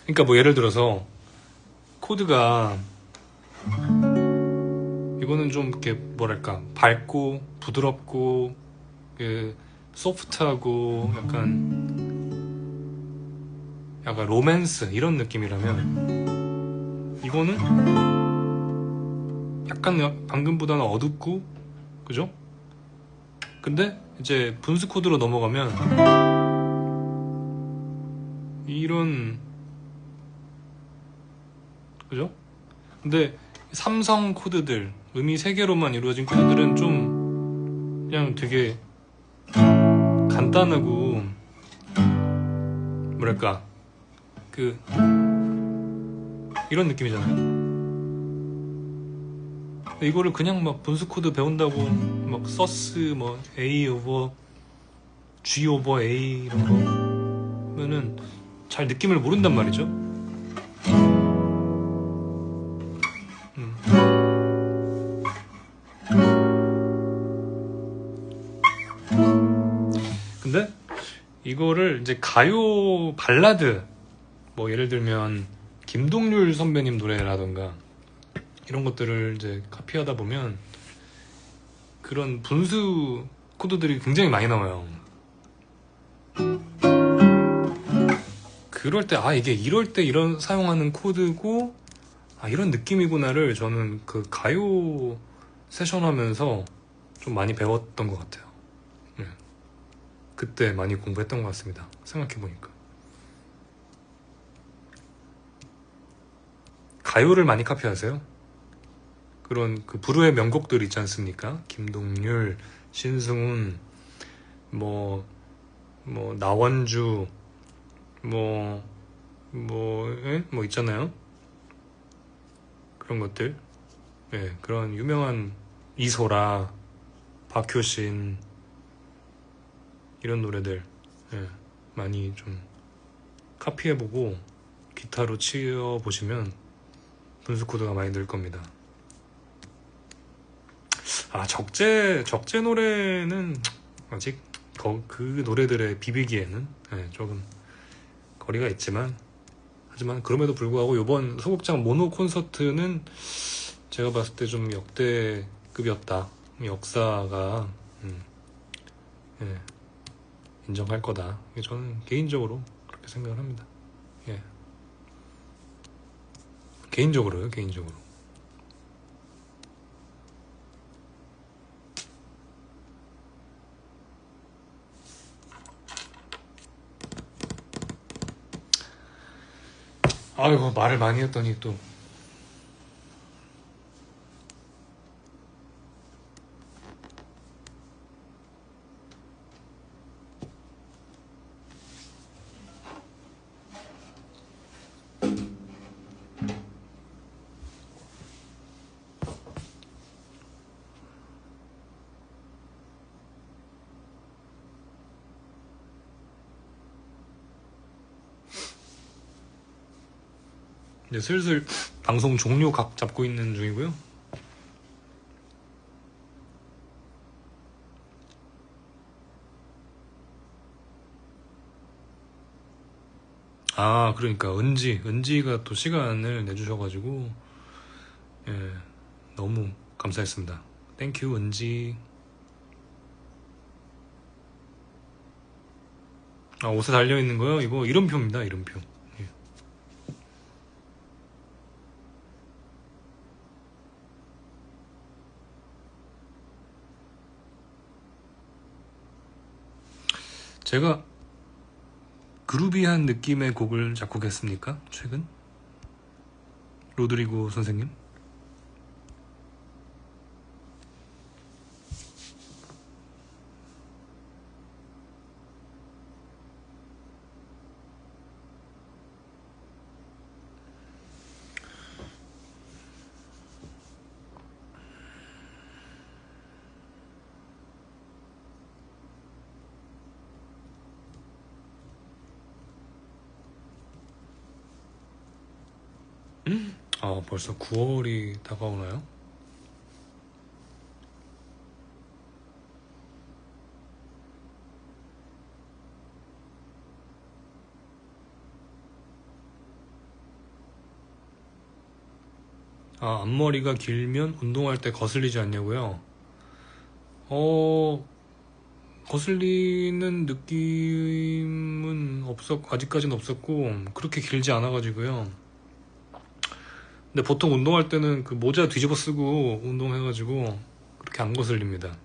그러니까 뭐 예를 들어서 코드가 이거는 좀 이렇게 뭐랄까 밝고 부드럽고 소프트하고 약간 로맨스 이런 느낌이라면 이거는 약간 방금보다는 어둡고 그죠? 근데 이제 분수 코드로 넘어가면 이런 그죠? 근데 삼성 코드들 음이 3개로만 이루어진 코드들은 좀 그냥 되게 간단하고 뭐랄까 이런 느낌이잖아요. 이거를 그냥 막 분수 코드 배운다고 막 서스 뭐 A 오버 G 오버 A 이런 거 하면은 잘 느낌을 모른단 말이죠. 근데 이거를 이제 가요 발라드 뭐 예를 들면 김동률 선배님 노래라던가 이런 것들을 이제 카피하다 보면 그런 분수 코드들이 굉장히 많이 나와요. 그럴 때 이게 이럴 때 이런 사용하는 코드고 이런 느낌이구나를 저는 그 가요 세션 하면서 좀 많이 배웠던 것 같아요. 네. 그때 많이 공부했던 것 같습니다. 생각해보니까 가요를 많이 카피하세요? 그런 그 부르의 명곡들 있지 않습니까? 김동률, 신승훈, 뭐 나원주, 뭐 있잖아요. 그런 것들, 예, 그런 유명한 이소라, 박효신 이런 노래들, 예, 많이 좀 카피해보고 기타로 치어보시면 분수 코드가 많이 늘 겁니다. 적재 노래는 아직 그 노래들에 비비기에는 조금 거리가 있지만 하지만 그럼에도 불구하고 이번 소극장 모노 콘서트는 제가 봤을 때 좀 역대급이었다. 역사가 인정할 거다. 저는 개인적으로 그렇게 생각을 합니다. 예. 개인적으로요. 아이고 말을 많이 했더니 또 이제 슬슬 방송 종료 각 잡고 있는 중이고요. 아, 그러니까 은지가 또 시간을 내주셔가지고 예, 너무 감사했습니다. 땡큐 은지. 아, 옷에 달려있는 거요? 이거 이름표입니다. 이름표. 예. 제가 그루비한 느낌의 곡을 작곡했습니까? 최근? 로드리고 선생님? 아, 벌써 9월이 다가오나요? 아, 앞머리가 길면 운동할 때 거슬리지 않냐고요? 거슬리는 느낌은 아직까지는 없었고, 그렇게 길지 않아가지고요. 근데 보통 운동할 때는 그 모자 뒤집어 쓰고 운동해가지고, 그렇게 안 거슬립니다.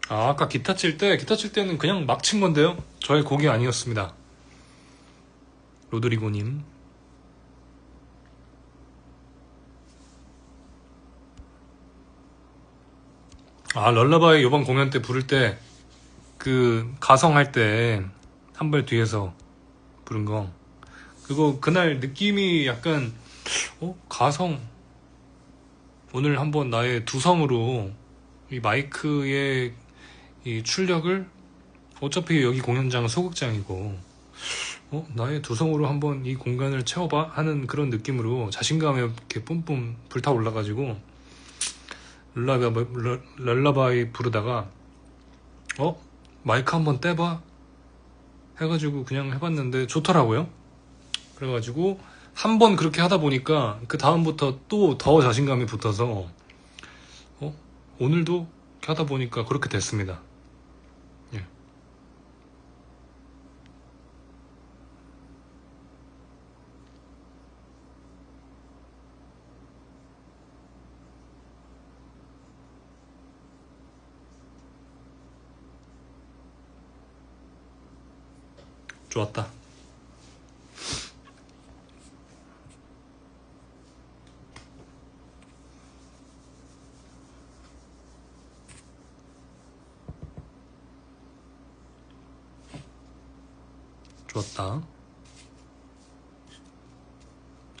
아, 아까 기타 칠 때는 그냥 막 친 건데요? 저의 곡이 아니었습니다. 로드리고님. 아, 럴러바이 이번 공연 때 부를 때, 그, 가성할 때, 한 발 뒤에서 부른 거. 그거, 그날 느낌이 약간, 가성. 오늘 한번 나의 두성으로, 이 마이크의 이 출력을, 어차피 여기 공연장은 소극장이고, 나의 두성으로 한번 이 공간을 채워봐? 하는 그런 느낌으로 자신감에 이렇게 뿜뿜 불타 올라가지고, 럴러바이 부르다가 마이크 한번 떼봐 해가지고 그냥 해봤는데 좋더라고요. 그래가지고 한 번 그렇게 하다 보니까 그 다음부터 또 더 자신감이 붙어서 오늘도 이렇게 하다 보니까 그렇게 됐습니다. 예. 좋았다. 좋았다.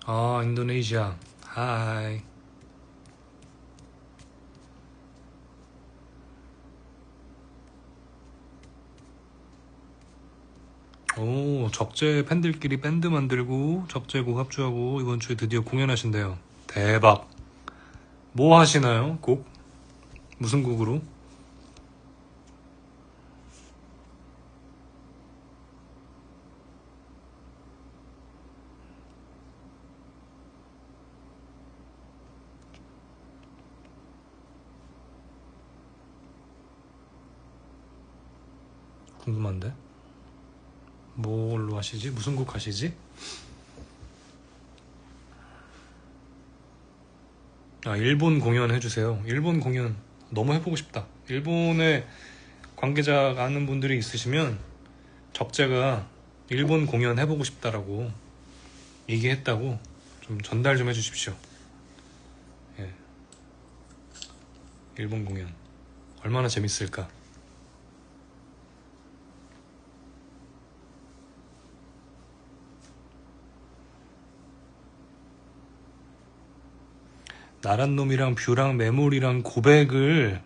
아, 인도네시아. 하이. 오, 적재 팬들끼리 밴드 만들고 적재곡 합주하고 이번 주에 드디어 공연하신대요. 대박. 뭐 하시나요? 곡? 무슨 곡으로? 궁금한데? 뭘로 하시지? 무슨 곡 하시지? 아, 일본 공연 해주세요. 일본 공연 너무 해보고 싶다. 일본에 관계자 아는 분들이 있으시면 적재가 일본 공연 해보고 싶다라고 얘기했다고 좀 전달 좀 해주십시오. 예. 일본 공연 얼마나 재밌을까. 나란 놈이랑 뷰랑 메모리랑 고백을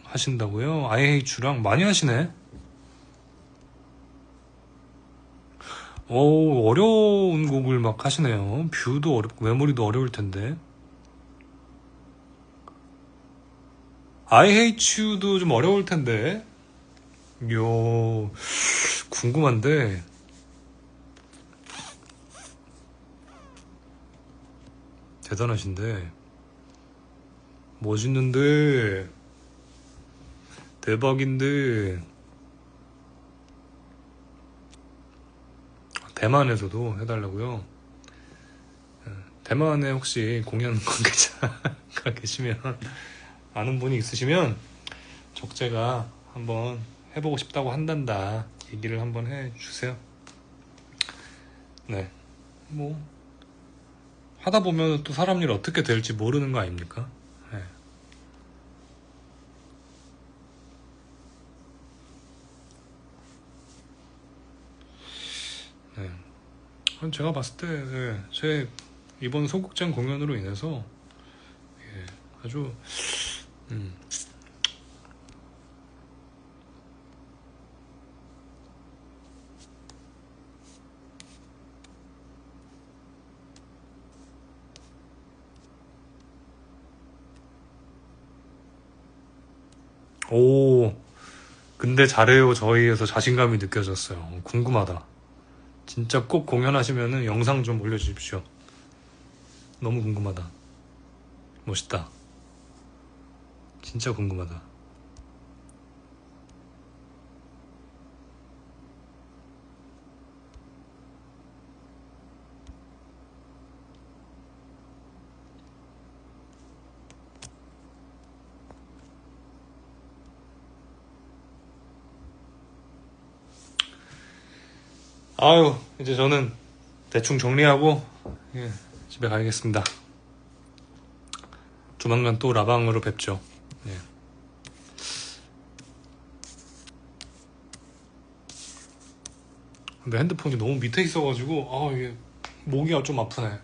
하신다고요? IH랑 많이 하시네. 오, 어려운 곡을 막 하시네요. 뷰도 어렵고 메모리도 어려울 텐데. IH도 좀 어려울 텐데. 요, 궁금한데. 대단하신데. 멋있는데. 대박인데. 대만에서도 해달라고요? 대만에 혹시 공연 관계자가 계시면, 아는 분이 있으시면 적재가 한번 해보고 싶다고 한단다 얘기를 한번 해주세요. 네, 뭐 하다 보면 또 사람 일 어떻게 될지 모르는 거 아닙니까? 네. 네. 제가 봤을 때 제 이번 소극장 공연으로 인해서 아주 오, 근데 잘해요 저희에서 자신감이 느껴졌어요. 궁금하다. 진짜 꼭 공연하시면은 영상 좀 올려주십시오. 너무 궁금하다. 멋있다. 진짜 궁금하다. 아유, 이제 저는 대충 정리하고 집에 가야겠습니다. 조만간 또 라방으로 뵙죠. 네. 근데 핸드폰이 너무 밑에 있어가지고 이게 목이 좀 아프네.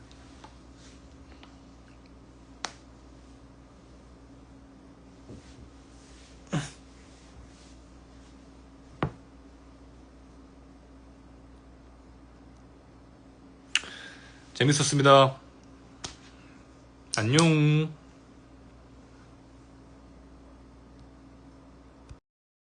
재밌었습니다. 안녕.